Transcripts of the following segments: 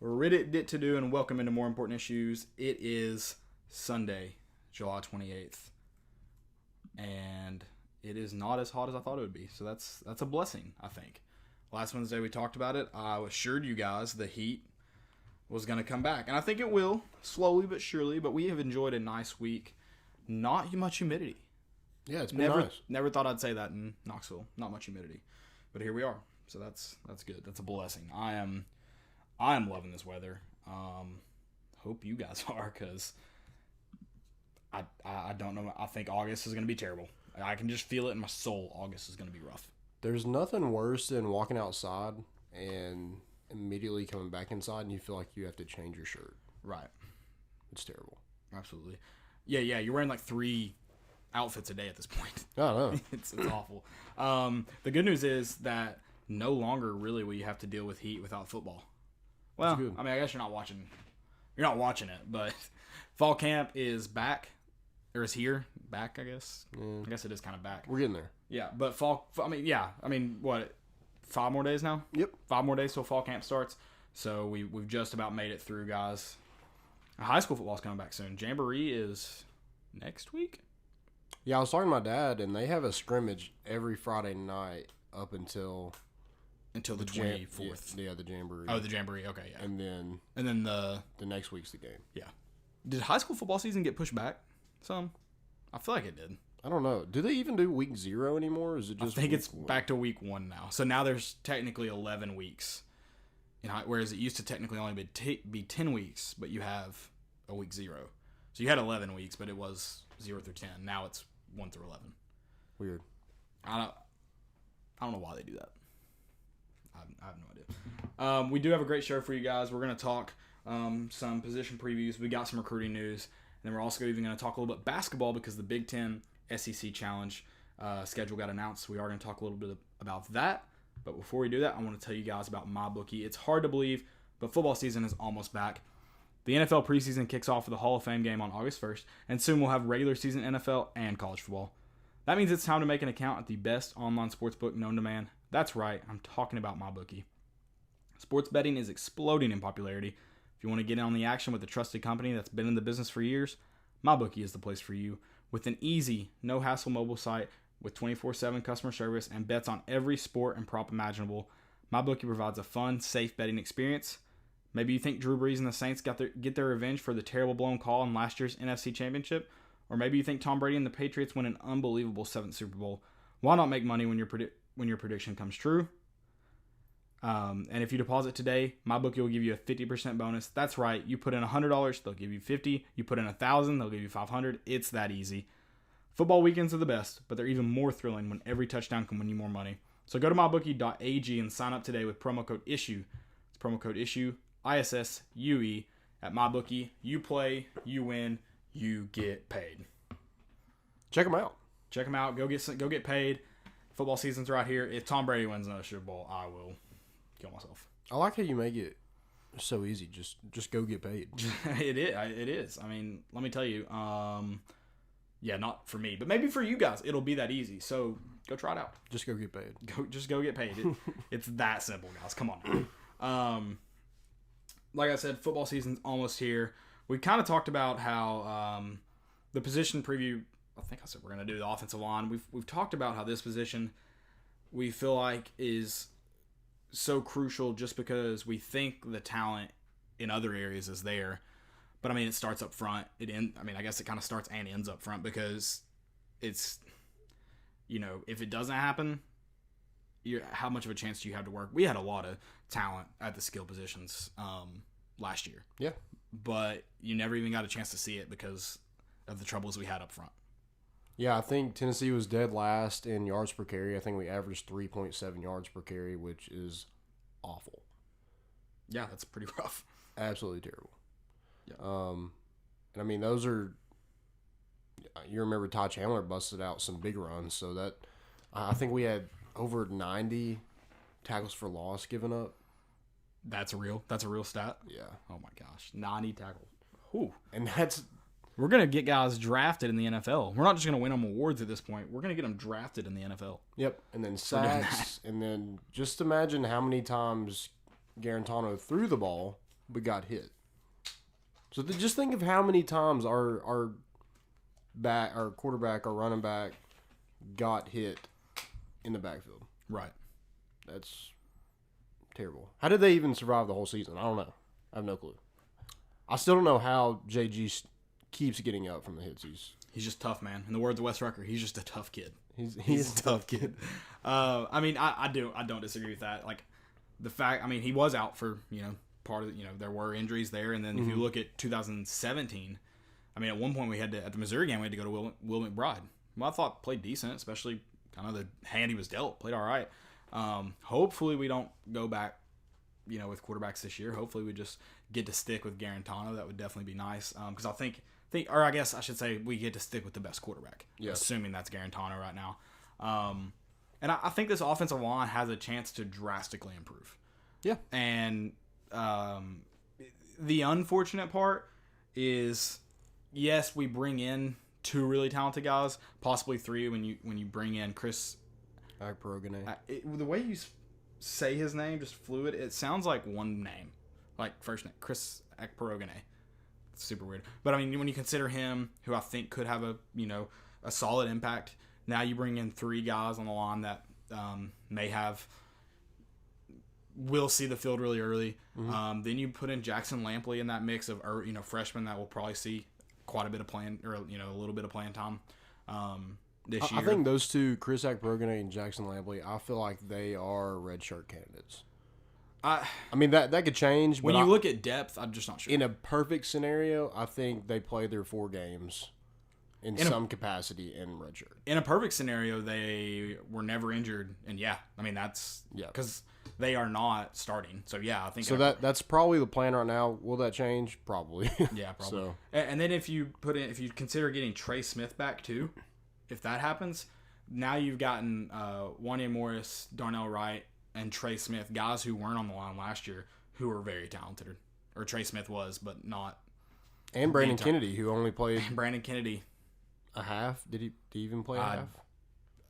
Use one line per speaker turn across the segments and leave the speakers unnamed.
Reddit to do, and welcome into More Important Issues. It is Sunday, July 28th, and it is not as hot as I thought it would be, so that's a blessing, I think. Last Wednesday we talked about it. I assured you guys the heat was going to come back, and I think it will, slowly but surely, but we have enjoyed a nice week. Not much humidity.
Yeah, it's been nice.
Never thought I'd say that in Knoxville. Not much humidity, but here we are, so that's good. That's a blessing. I am loving this weather. Hope you guys are, because I don't know. I think August is going to be terrible. I can just feel it in my soul. August is going to be rough.
There's nothing worse than walking outside and immediately coming back inside and you feel like you have to change your shirt.
Right.
It's terrible.
Absolutely. Yeah. You're wearing like 3 outfits a day at this point.
I know.
It's awful. The good news is that no longer really will you have to deal with heat without football. Well, I mean, I guess you're not watching it, but fall camp is back, or is here, back, I guess. Yeah. I guess it is kind of back.
We're getting there.
Yeah, but what, 5 more days now?
Yep.
5 more days till fall camp starts, so we've just about made it through, guys. High school football's coming back soon. Jamboree is next week?
Yeah, I was talking to my dad, and they have a scrimmage every Friday night up until
the 24th.
Yeah, the Jamboree.
Oh, the Jamboree. Okay, yeah.
And then
the
next week's the game.
Yeah. Did high school football season get pushed back some? I feel like it did.
I don't know. Do they even do week 0 anymore? Or is it just
I think it's back to week 1 now. So now there's technically 11 weeks. Whereas it used to technically only be 10 weeks, but you have a week 0. So you had 11 weeks, but it was 0 through 10. Now it's 1 through 11.
Weird.
I don't know why they do that. I have no idea. We do have a great show for you guys. We're going to talk some position previews. We got some recruiting news. And then we're also even going to talk a little bit basketball because the Big Ten SEC Challenge schedule got announced. We are going to talk a little bit about that. But before we do that, I want to tell you guys about MyBookie. It's hard to believe, but football season is almost back. The NFL preseason kicks off with the Hall of Fame game on August 1st, and soon we'll have regular season NFL and college football. That means it's time to make an account at the best online sportsbook known to man. That's right, I'm talking about MyBookie. Sports betting is exploding in popularity. If you want to get in on the action with a trusted company that's been in the business for years, MyBookie is the place for you. With an easy, no-hassle mobile site with 24/7 customer service and bets on every sport and prop imaginable, MyBookie provides a fun, safe betting experience. Maybe you think Drew Brees and the Saints get their revenge for the terrible blown call in last year's NFC Championship, or maybe you think Tom Brady and the Patriots win an unbelievable 7th Super Bowl. Why not make money when your prediction comes true? And if you deposit today, MyBookie will give you a 50% bonus. That's right. You put in $100, they'll give you $50. You put in $1,000, they'll give you $500. It's that easy. Football weekends are the best, but they're even more thrilling when every touchdown can win you more money. So go to mybookie.ag and sign up today with promo code ISSUE. It's promo code ISSUE, ISSUE, at MyBookie. You play, you win, you get paid.
Check them out.
Check them out. Go get paid. Football season's right here. If Tom Brady wins another Super Bowl, I will kill myself.
I like how you make it so easy. Just go get paid.
It is. I mean, let me tell you. Yeah, not for me, but maybe for you guys, it'll be that easy. So go try it out.
Just go get paid.
Go get paid. It's that simple, guys. Come on. Like I said, football season's almost here. We kind of talked about how the position preview. I think I said we're going to do the offensive line. We've talked about how this position we feel like is so crucial just because we think the talent in other areas is there. But I mean, it starts up front. I guess it kind of starts and ends up front because it's, if it doesn't happen, how much of a chance do you have to work? We had a lot of talent at the skill positions last year.
Yeah.
But you never even got a chance to see it because of the troubles we had up front.
Yeah, I think Tennessee was dead last in yards per carry. I think we averaged 3.7 yards per carry, which is awful.
Yeah, that's pretty rough.
Absolutely terrible.
Yeah.
And I mean, those are. You remember Ty Chandler busted out some big runs, so that I think we had over 90 tackles for loss given up.
That's a real stat.
Yeah.
Oh my gosh, 90 tackles. Whew.
And that's.
We're going to get guys drafted in the NFL. We're not just going to win them awards at this point. We're going to get them drafted in the NFL.
Yep. And then sacks. And then just imagine how many times Garantano threw the ball but got hit. So just think of how many times our quarterback, our running back got hit in the backfield.
Right.
That's terrible. How did they even survive the whole season? I don't know. I have no clue. I still don't know how JG keeps getting up from the hits.
He's just tough, man. In the words of Wes Rucker, he's just a tough kid.
He's
a tough kid. I mean, I don't disagree with that. Like the fact, I mean, he was out for part of there were injuries there, and then if you look at 2017, I mean, at one point at the Missouri game we had to go to Will McBride. Well, I thought played decent, especially kind of the hand he was dealt. Played all right. Hopefully we don't go back, with quarterbacks this year. Hopefully we just get to stick with Garantano. That would definitely be nice. Because I think, or I guess I should say, we get to stick with the best quarterback. Yes. Assuming that's Garantano right now. And I think this offensive line has a chance to drastically improve.
Yeah.
And the unfortunate part is, yes, we bring in 2 really talented guys, possibly 3 when you bring in Chris
Akprogane.
The way you say his name, just fluid, it sounds like one name, like first name, Chris Akprogane. It's super weird. But I mean, when you consider him, who I think could have a solid impact, now you bring in 3 guys on the line that will see the field really early. Mm-hmm. Then you put in Jackson Lampley in that mix of freshmen that will probably see quite a bit of playing, or a little bit of playing time this year.
I think those 2, Chris Akprogane and Jackson Lampley, I feel like they are redshirt candidates. I mean that could change.
When you look at depth, I'm just not sure.
In a perfect scenario, I think they play their 4 games in some capacity in redshirt.
In a perfect scenario, they were never injured, and I mean that's because they are not starting. So I think
so. That's probably the plan right now. Will that change? Probably.
Yeah, probably. So. And then if you consider getting Trey Smith back too, if that happens, now you've gotten Wanya Morris, Darnell Wright, and Trey Smith, guys who weren't on the line last year, who are very talented. Or Trey Smith was, but not.
And Brandon Kennedy, who only played.
Brandon Kennedy.
A half? Did he even play a half?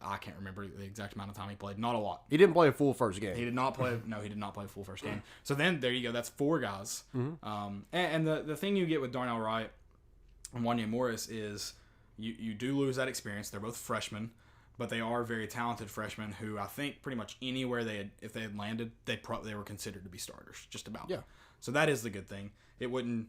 I can't remember the exact amount of time he played. Not a lot.
He didn't play a full first game.
He did not play. No, he did not play a full first game. So then there you go. That's 4 guys.
Mm-hmm.
And the thing you get with Darnell Wright and Wanya Morris is you do lose that experience. They're both freshmen, but they are very talented freshmen who I think pretty much anywhere if they had landed, they were considered to be starters. Just about.
Yeah.
So that is the good thing. It wouldn't.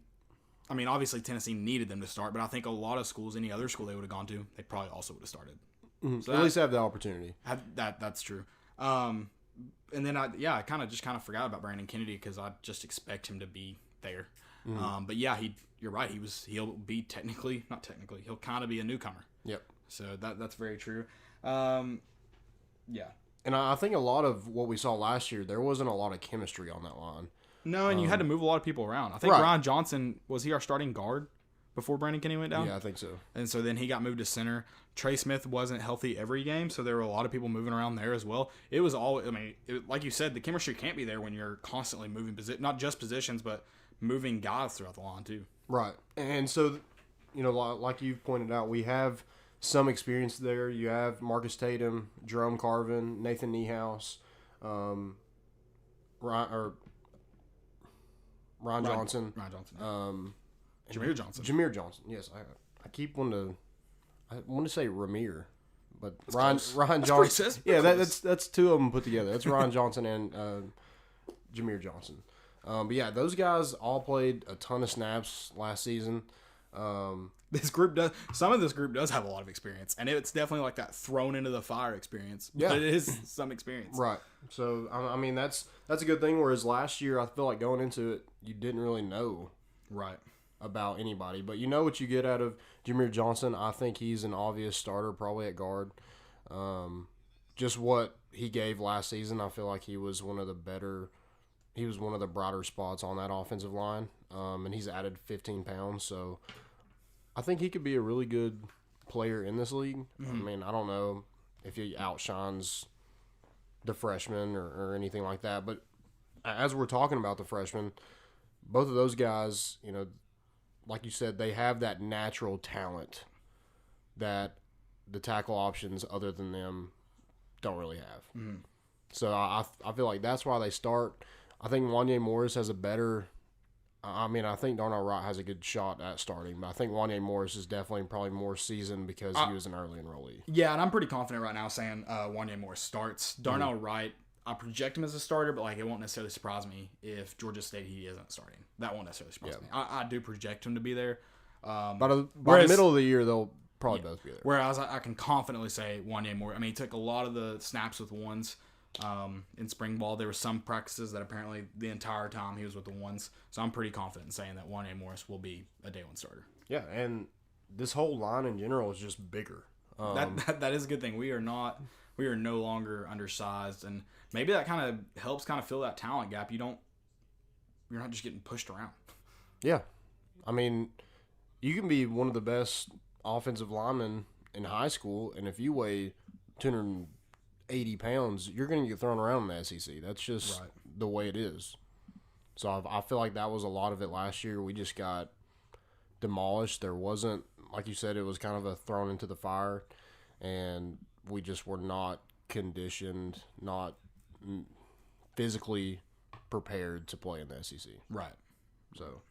I mean, obviously Tennessee needed them to start, but I think a lot of schools, any other school they would have gone to, they probably also would have started.
Mm-hmm. So at least have the opportunity.
That's true. And then I kind of forgot about Brandon Kennedy because I just expect him to be there. Mm-hmm. But you're right. He'll be he'll kind of be a newcomer.
Yep.
So that's very true. Yeah.
And I think a lot of what we saw last year, there wasn't a lot of chemistry on that line.
No, and you had to move a lot of people around. I think Ryan Johnson, was he our starting guard before Brandon Kennedy went down?
Yeah, I think so.
And so then he got moved to center. Trey Smith wasn't healthy every game, so there were a lot of people moving around there as well. It was all, like you said, the chemistry can't be there when you're constantly moving, not just positions, but moving guys throughout the line too.
Right. And so, like you've pointed out, we have some experience there. You have Marcus Tatum, Jerome Carvin, Nathan Niehaus, Ron Johnson.
Jameer Johnson.
Jameer Johnson. Yes, I keep wanting to say Ramir, but Ron Johnson. Yeah, that's 2 of them put together. That's Ron Johnson and Jameer Johnson. But yeah, those guys all played a ton of snaps last season.
Some of this group does have a lot of experience, and it's definitely like that thrown into the fire experience.
Yeah,
but it is some experience,
right? So I mean that's a good thing. Whereas last year, I feel like going into it, you didn't really know about anybody, but you know what you get out of Jameer Johnson. I think he's an obvious starter, probably at guard. Just what he gave last season, I feel like he was one of the brighter spots on that offensive line, and he's added 15 pounds, so I think he could be a really good player in this league. Mm-hmm. I mean, I don't know if he outshines the freshmen or anything like that, but as we're talking about the freshmen, both of those guys, like you said, they have that natural talent that the tackle options other than them don't really have.
Mm-hmm.
So I feel like that's why they start. I think Wanya Morris has a better I mean, I think Darnell Wright has a good shot at starting, but I think Wanye Morris is definitely probably more seasoned because he was an early enrollee.
Yeah, and I'm pretty confident right now saying Wanye Morris starts. Darnell Wright, I project him as a starter, but like it won't necessarily surprise me if Georgia State he isn't starting. That won't necessarily surprise me. I do project him to be there.
By the middle of the year, they'll probably both be there.
Whereas I can confidently say Wanye Morris. I mean, he took a lot of the snaps with ones. In spring ball, there were some practices that apparently the entire time he was with the ones. So I'm pretty confident in saying that Wanye Morris will be a day one starter.
Yeah, and this whole line in general is just bigger.
That is a good thing. We are no longer undersized, and maybe that kind of helps kind of fill that talent gap. You're not just getting pushed around.
Yeah, I mean, you can be one of the best offensive linemen in high school, and if you weigh 280 pounds, you're going to get thrown around in the SEC. That's just the way it is. So I feel like that was a lot of it last year. We just got demolished. There wasn't, like you said, it was kind of a thrown into the fire, and we just were not conditioned, not physically prepared to play in the SEC.
Right.
So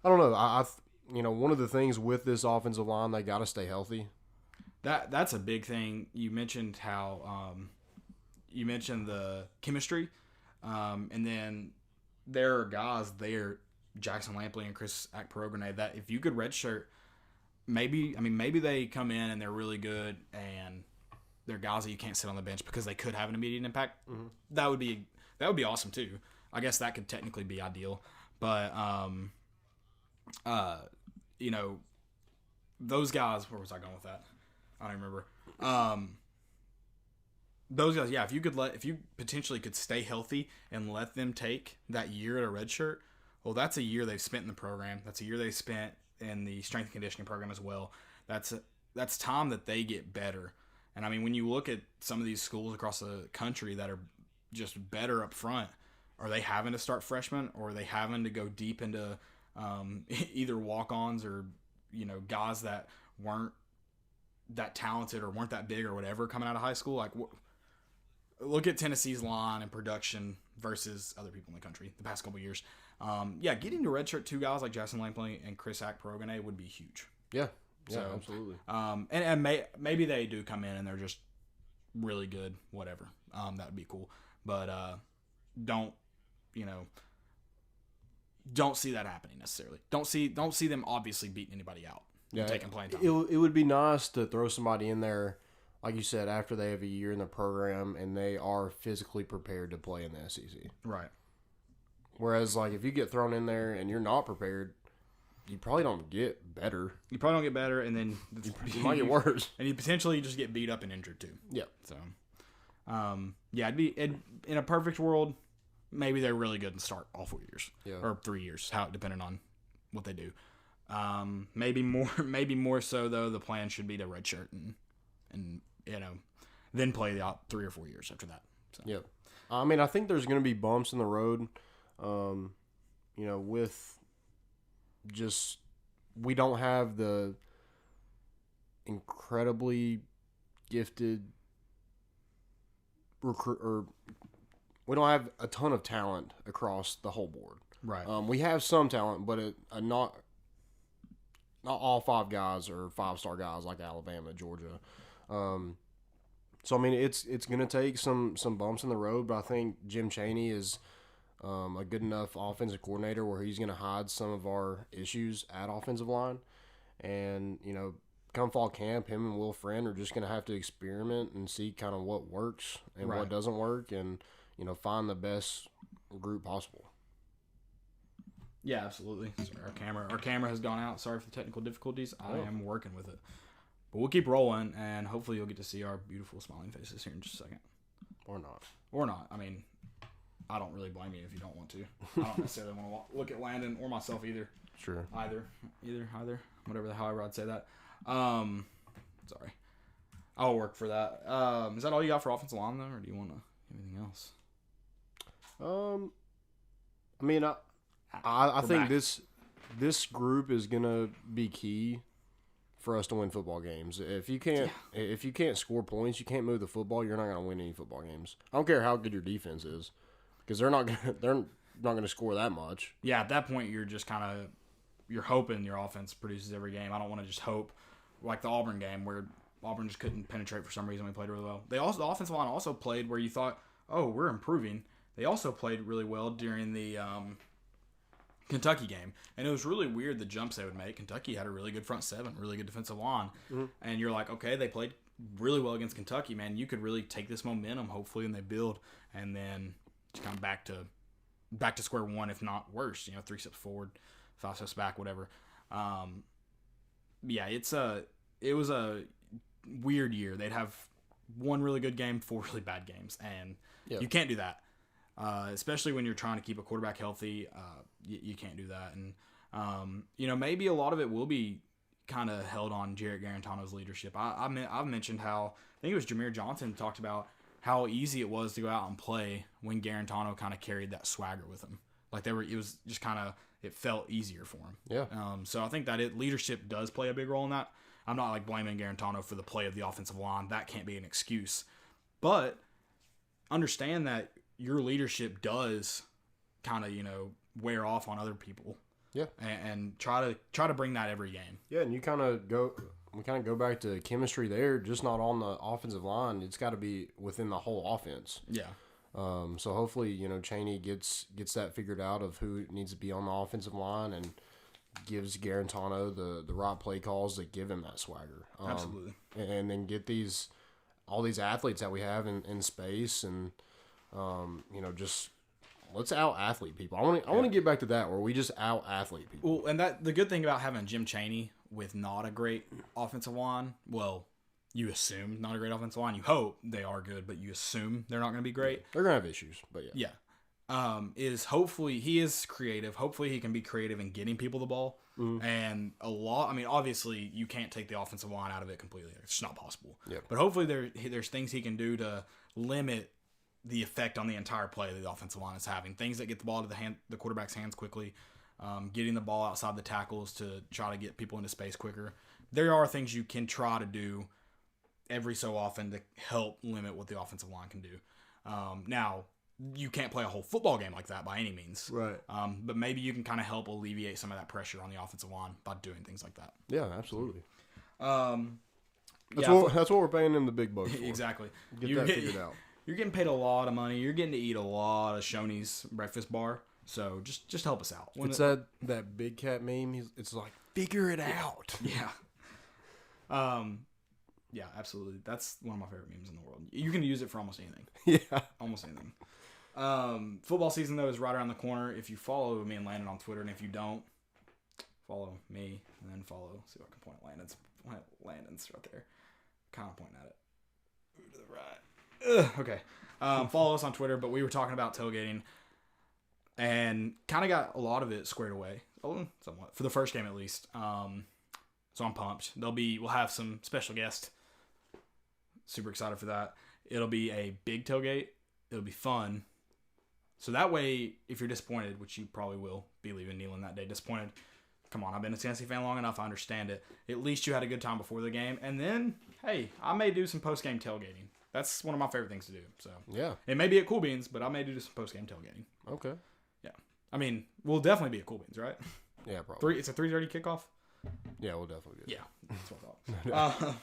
I don't know. I one of the things with this offensive line, they got to stay healthy.
That's a big thing. You mentioned how you mentioned the chemistry, and then there are guys there, Jackson Lampley and Chris Akprogane, that if you could redshirt, maybe they come in and they're really good and they're guys that you can't sit on the bench because they could have an immediate impact. Mm-hmm. That would be awesome too. I guess that could technically be ideal, but those guys. Where was I going with that? I don't remember. Those guys, yeah. If you potentially could stay healthy and let them take that year at a redshirt, well, that's a year they've spent in the program. That's a year they've spent in the strength and conditioning program as well. That's time that they get better. And I mean, when you look at some of these schools across the country that are just better up front, are they having to start freshmen, or are they having to go deep into either walk-ons or guys that weren't that talented or weren't that big or whatever coming out of high school? Like, look at Tennessee's line and production versus other people in the country the past couple of years. Getting to redshirt two guys like Jackson Lampley and Chris Akprogane would be huge.
Yeah, absolutely.
And maybe they do come in and they're just really good, whatever. That would be cool. But don't see that happening necessarily. Don't see them obviously beating anybody out.
Yeah,
taking playing time.
It would be nice to throw somebody in there, like you said, after they have a year in the program and they are physically prepared to play in the SEC.
Right.
Whereas, like, if you get thrown in there and you're not prepared, you probably don't get better.
You probably don't get better, and then
you might get worse.
And you potentially just get beat up and injured too.
Yeah.
So, in a perfect world, maybe they're really good and start all 4 years or 3 years, depending on what they do. Maybe more so though. The plan should be to redshirt and then play the 3 or 4 years after that. So.
Yeah, I mean, I think there's going to be bumps in the road. With just we don't have the incredibly gifted recruit, or we don't have a ton of talent across the whole board.
Right.
We have some talent, but not all 5 guys are 5-star guys like Alabama, Georgia. So I mean, it's going to take some bumps in the road, but I think Jim Chaney is a good enough offensive coordinator where he's going to hide some of our issues at offensive line. And, come fall camp, him and Will Friend are just going to have to experiment and see kind of what works and what doesn't work, and, find the best group possible.
Yeah, absolutely. Sorry, our camera has gone out. Sorry for the technical difficulties. I am working with it. But we'll keep rolling, and hopefully you'll get to see our beautiful smiling faces here in just a second.
Or not.
Or not. I mean, I don't really blame you if you don't want to. I don't necessarily want to look at Landon or myself either.
Sure.
Either. However I'd say that. Sorry. I'll work for that. Is that all you got for offensive line, though, or do you want anything else?
I mean, I think this group is gonna be key for us to win football games. If you can't score points, you can't move the football, you're not gonna win any football games. I don't care how good your defense is, because they're not going to score that much.
Yeah, at that point, you're just kind of you're hoping your offense produces every game. I don't want to just hope like the Auburn game where Auburn just couldn't penetrate for some reason. We played really well. The offensive line also played where you thought, oh, we're improving. They also played really well during the Kentucky game, and it was really weird the jumps they would make. Kentucky had a really good front seven, really good defensive line, and you're like, okay, they played really well against Kentucky, man. You could really take this momentum, hopefully, and they build, and then just kind of back to square one, if not worse. 3 steps forward, 5 steps back, whatever. Yeah, it was a weird year. They'd have one really good game, 4 really bad games, and you can't do that. Especially when you're trying to keep a quarterback healthy, you can't do that. And maybe a lot of it will be kind of held on Jarrett Garantano's leadership. I've mentioned how I think it was Jameer Johnson talked about how easy it was to go out and play when Garantano kind of carried that swagger with him. Like it was just kind of it felt easier for him.
Yeah.
So I think that leadership does play a big role in that. I'm not like blaming Garantano for the play of the offensive line. That can't be an excuse. But understand that your leadership does kind of, wear off on other people.
Yeah.
And try to bring that every game.
Yeah, and we kind of go back to chemistry there, just not on the offensive line. It's got to be within the whole offense.
Yeah.
So hopefully, Chaney gets that figured out of who needs to be on the offensive line and gives Garantano the right play calls that give him that swagger.
Absolutely.
And then get all these athletes that we have in space and just let's out-athlete people. I want to get back to that where we just out-athlete people.
Well, and the good thing about having Jim Chaney with not a great offensive line, well, you assume not a great offensive line. You hope they are good, but you assume they're not going to be great.
They're going to have issues, but yeah.
Yeah. Is hopefully he is creative. Hopefully he can be creative in getting people the ball. Mm-hmm. And obviously you can't take the offensive line out of it completely. It's just not possible.
Yep.
But hopefully there's things he can do to limit the effect on the entire play that the offensive line is having. Things that get the ball to the quarterback's hands quickly, getting the ball outside the tackles to try to get people into space quicker. There are things you can try to do every so often to help limit what the offensive line can do. Now, you can't play a whole football game like that by any means.
Right.
But maybe you can kind of help alleviate some of that pressure on the offensive line by doing things like that.
Yeah, absolutely.
That's
what we're paying them the big bucks for.
Exactly.
Get that figured out.
You're getting paid a lot of money. You're getting to eat a lot of Shoney's breakfast bar. So just help us out.
It's that big cat meme. It's like, figure it out.
Yeah. Yeah, absolutely. That's one of my favorite memes in the world. You can use it for almost anything.
Yeah.
Almost anything. Football season, though, is right around the corner. If you follow me and Landon on Twitter, and if you don't, follow me and then follow. See if I can point at Landon's right there. Kind of pointing at it. Ooh, to the right. Okay. Follow us on Twitter, but we were talking about tailgating and kind of got a lot of it squared away. Somewhat. For the first game, at least. So I'm pumped. We'll have some special guests. Super excited for that. It'll be a big tailgate. It'll be fun. So that way, if you're disappointed, which you probably will be leaving Neyland that day disappointed, come on, I've been a Tennessee fan long enough. I understand it. At least you had a good time before the game. And then, hey, I may do some post-game tailgating. That's one of my favorite things to do. So
yeah,
it may be at Cool Beans, but I may do some post-game tailgating.
Okay.
Yeah. I mean, we'll definitely be at Cool Beans, right?
Yeah, probably.
It's a 3:30 kickoff?
Yeah, we'll definitely be.
Yeah, that's what I thought.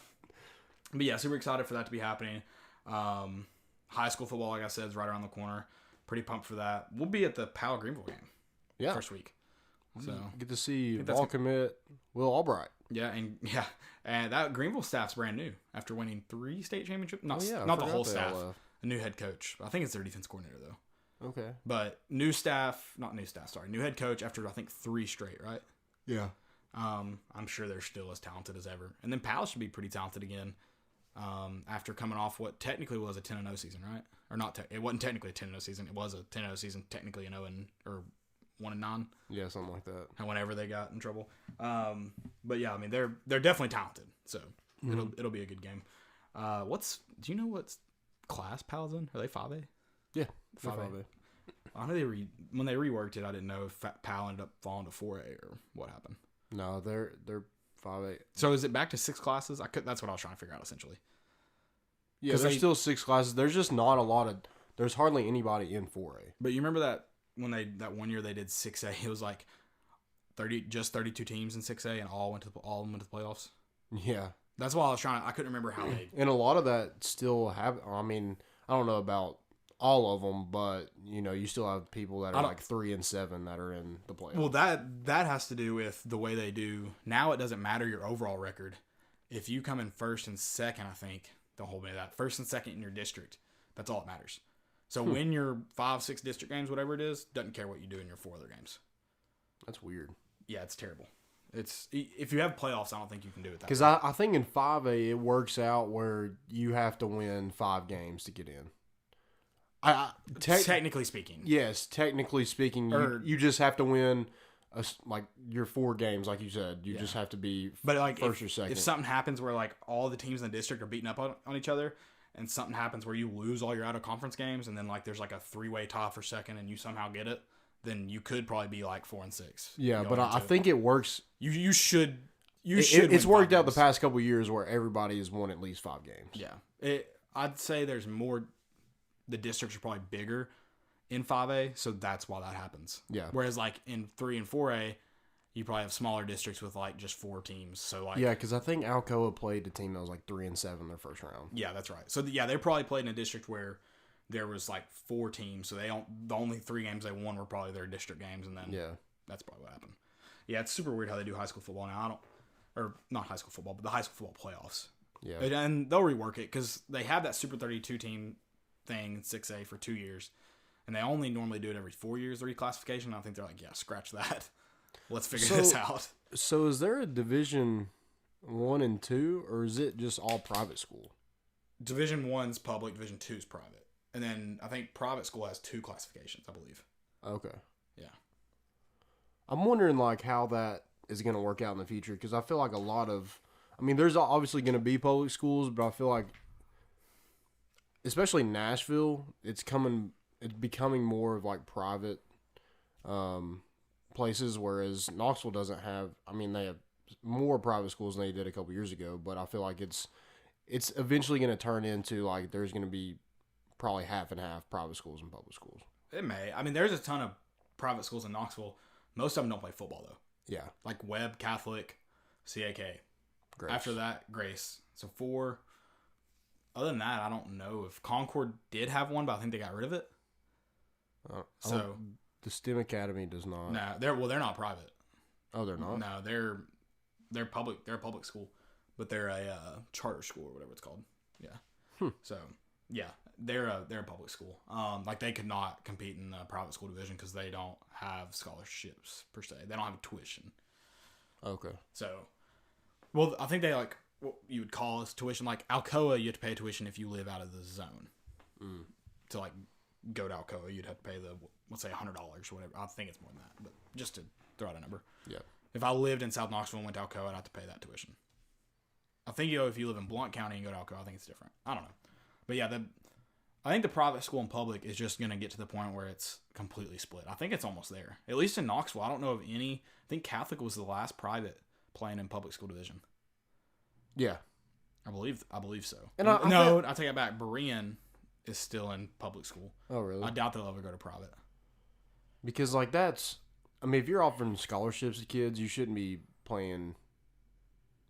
But yeah, super excited for that to be happening. High school football, like I said, is right around the corner. Pretty pumped for that. We'll be at the Powell Greenville game.
Yeah.
First week. So
get to see ball commit Will Albright.
Yeah, and that Greenville staff's brand new after winning 3 state championships. Not the whole staff. A new head coach. I think it's their defense coordinator though.
Okay.
But new head coach after I think 3 straight, right?
Yeah.
I'm sure they're still as talented as ever. And then Powell should be pretty talented again. After coming off what technically was a 10-0 season, right? Or not? It wasn't technically a 10-0 season. It was a 10-0 season, technically an 0 or 1-9.
Yeah, something like that.
And whenever they got in trouble. But yeah, I mean they're definitely talented. So it'll be a good game. Do you know what class Powell's in? Are they 5A?
Yeah,
5A. I know when they reworked it. I didn't know if Powell ended up falling to 4A or what happened.
No, they're 5A.
So is it back to 6 classes? That's what I was trying to figure out essentially.
Yeah, there's still 6 classes. There's just not a lot of. There's hardly anybody in 4A.
But you remember that when that one year they did 6A, it was like 32 teams in 6A, and all went to the playoffs.
Yeah.
That's why I couldn't remember how they.
And a lot of that still have. I mean, I don't know about all of them, but you still have people that are like 3-7 that are in the playoffs.
Well, that has to do with the way they do now. It doesn't matter your overall record. If you come in first and second, I think, don't hold me to that, first and second in your district, that's all that matters. So win your 5-6 district games, whatever it is, doesn't care what you do in your 4 other games.
That's weird.
Yeah, it's terrible. If you have playoffs, I don't think you can do it that way.
Because I think in 5A it works out where you have to win 5 games to get in.
Technically speaking.
Yes, technically speaking, you just have to win like your 4 games, like you said. You just have to be first or second.
If something happens where like all the teams in the district are beating up on each other, and something happens where you lose all your out of conference games, and then like there's like a 3-way tie for second, and you somehow get it, then you could probably be like 4-6.
Yeah, but I think it works.
You should.
It's worked out the past couple of years where everybody has won at least 5 games.
Yeah, I'd say there's more. The districts are probably bigger in 5A, so that's why that happens.
Yeah.
Whereas like in 3 and 4A, you probably have smaller districts with like just 4 teams. So like
because I think Alcoa played a team that was like 3-7 their first round.
Yeah, that's right. So they probably played in a district where there was like 4 teams, so the only 3 games they won were probably their district games, and then that's probably what happened. Yeah, it's super weird how they do high school football now. Or not high school football, but the high school football playoffs. Yeah, and they'll rework it because they have that Super 32 team thing in 6A for 2 years, and they only normally do it every 4 years, the reclassification. I think they're like, yeah, scratch that. Let's figure this out.
So is there a Division 1 and 2, or is it just all private school?
Division 1's public, Division 2's private. And then I think private school has 2 classifications, I believe.
Okay.
Yeah.
I'm wondering like how that is going to work out in the future, because I feel like there's obviously going to be public schools, but I feel like especially Nashville, it's becoming more of like private places, whereas Knoxville doesn't have. They have more private schools than they did a couple years ago, but I feel like it's eventually going to turn into like there's going to be probably half and half private schools and public schools.
It may. There's a ton of private schools in Knoxville. Most of them don't play football though.
Yeah,
like Webb, Catholic, CAK.
Grace.
After that, Grace. So 4. Other than that, I don't know if Concord did have one, but I think they got rid of it.
So the STEM Academy does not.
No, they're not private.
Oh, they're not.
No, they're public. They're a public school, but they're a charter school or whatever it's called. Yeah. So yeah, they're a public school. Like they could not compete in the private school division because they don't have scholarships per se. They don't have tuition.
Okay.
So, well, I think they like. What you would call as tuition. Like Alcoa, you have to pay tuition if you live out of the zone. To like go to Alcoa, you'd have to pay let's say $100 or whatever. I think it's more than that, but just to throw out a number.
Yeah.
If I lived in South Knoxville and went to Alcoa, I'd have to pay that tuition. I think if you live in Blount County and go to Alcoa, I think it's different. I don't know, but yeah, I think the private school and public is just gonna get to the point where it's completely split. I think it's almost there. At least in Knoxville, I don't know of any. I think Catholic was the last private playing in public school division.
Yeah,
I believe so.
And
I take it back. Berean is still in public school.
Oh, really?
I doubt they'll ever go to private.
Because like that's, if you're offering scholarships to kids, you shouldn't be playing.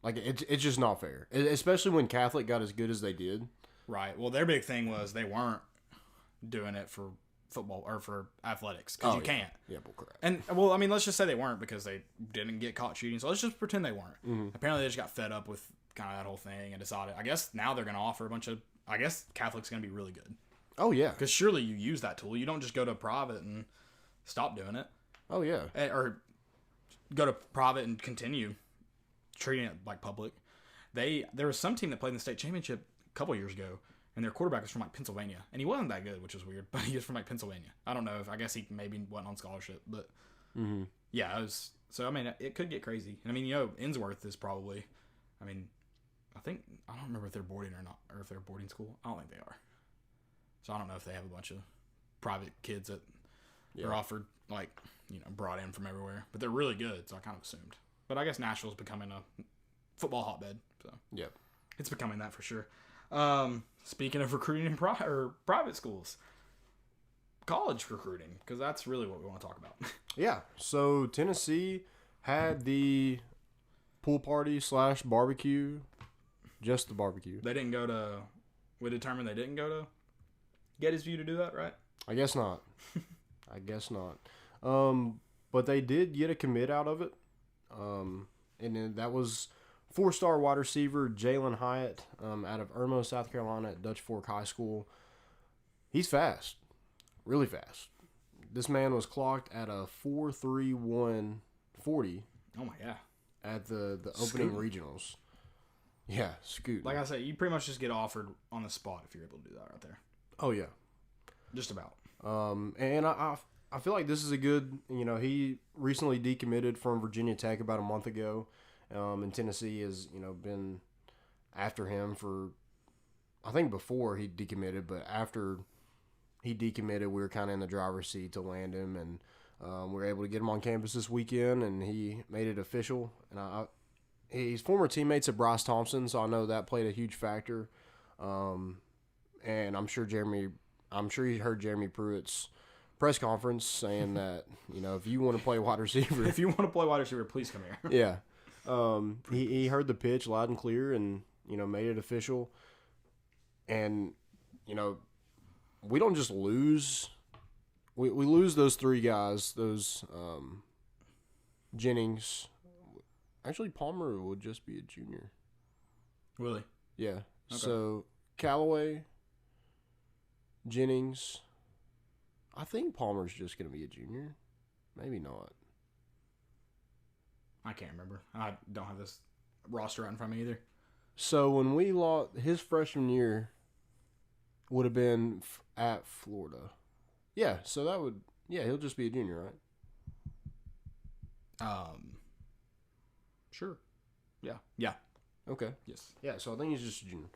Like it's just not fair, especially when Catholic got as good as they did.
Right. Well, their big thing was they weren't doing it for football or for athletics because you can't.
Yeah, well, correct.
And let's just say they weren't because they didn't get caught cheating. So let's just pretend they weren't. Mm-hmm. Apparently, they just got fed up with kind of that whole thing and decided. I guess now they're going to offer a bunch of. I guess Catholic's going to be really good.
Oh yeah,
because surely you use that tool. You don't just go to private and stop doing it.
Oh yeah,
or go to private and continue treating it like public. There was some team that played in the state championship a couple years ago. And their quarterback was from like Pennsylvania, and he wasn't that good, which was weird. But he was from like Pennsylvania. I don't know if I guess he maybe wasn't on scholarship, but yeah, it was. So it could get crazy. And Innsworth is probably. I don't remember if they're boarding or not, or if they're a boarding school. I don't think they are. So I don't know if they have a bunch of private kids that are offered brought in from everywhere, but they're really good. So I kind of assumed. But I guess Nashville's becoming a football hotbed. So
yeah,
it's becoming that for sure. Speaking of recruiting in private schools, college recruiting, because that's really what we want to talk about.
Yeah. So Tennessee had the pool party / barbecue, just the barbecue.
They didn't go to. We determined they didn't go to Gettysville to do that, right?
I guess not. But they did get a commit out of it. And then that was 4-star wide receiver Jalen Hyatt out of Irmo, South Carolina at Dutch Fork High School. He's fast. Really fast. This man was clocked at a 4.31 40.
Oh, my God.
At the opening regionals. Yeah, scoot.
Like I said, you pretty much just get offered on the spot if you're able to do that right there.
Oh, yeah.
Just about.
And I feel like this is a good, he recently decommitted from Virginia Tech about a month ago. And Tennessee has, been after him for, I think before he decommitted, but after he decommitted, we were kind of in the driver's seat to land him. And we were able to get him on campus this weekend, and he made it official. And he's former teammates of Bryce Thompson, so I know that played a huge factor. And I'm sure he heard Jeremy Pruitt's press conference saying that, if you want to play wide receiver.
If you want to play wide receiver, please come here.
Yeah. He heard the pitch loud and clear and, made it official. And, we don't just lose. We lose those three guys, those Jennings. Actually, Palmer would just be a junior.
Really?
Yeah.
Okay.
So, Callaway, Jennings. I think Palmer's just going to be a junior. Maybe not.
I can't remember. I don't have this roster right in front of me either.
So, when we lost, his freshman year would have been at Florida. Yeah, so that would, he'll just be a junior, right?
Sure. Yeah.
Okay.
Yes.
Yeah, so I think he's just a junior.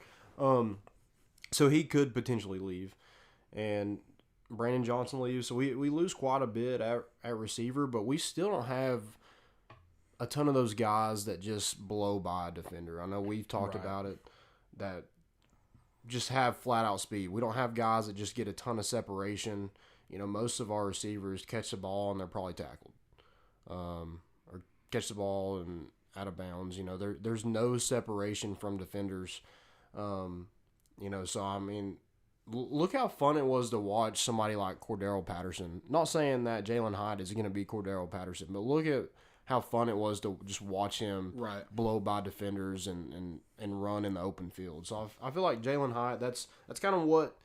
So he could potentially leave. And Brandon Johnson leaves. So we lose quite a bit at receiver, but we still don't have a ton of those guys that just blow by a defender. I know we've talked about it, that just have flat-out speed. We don't have guys that just get a ton of separation. Most of our receivers catch the ball and they're probably tackled. Or catch the ball and out of bounds. There's no separation from defenders. So, I mean, look how fun it was to watch somebody like Cordero Patterson. Not saying that Jalen Hyatt is going to be Cordero Patterson, but look at how fun it was to just watch him blow by defenders and run in the open field. So I feel like Jalen Hyatt, that's kind of what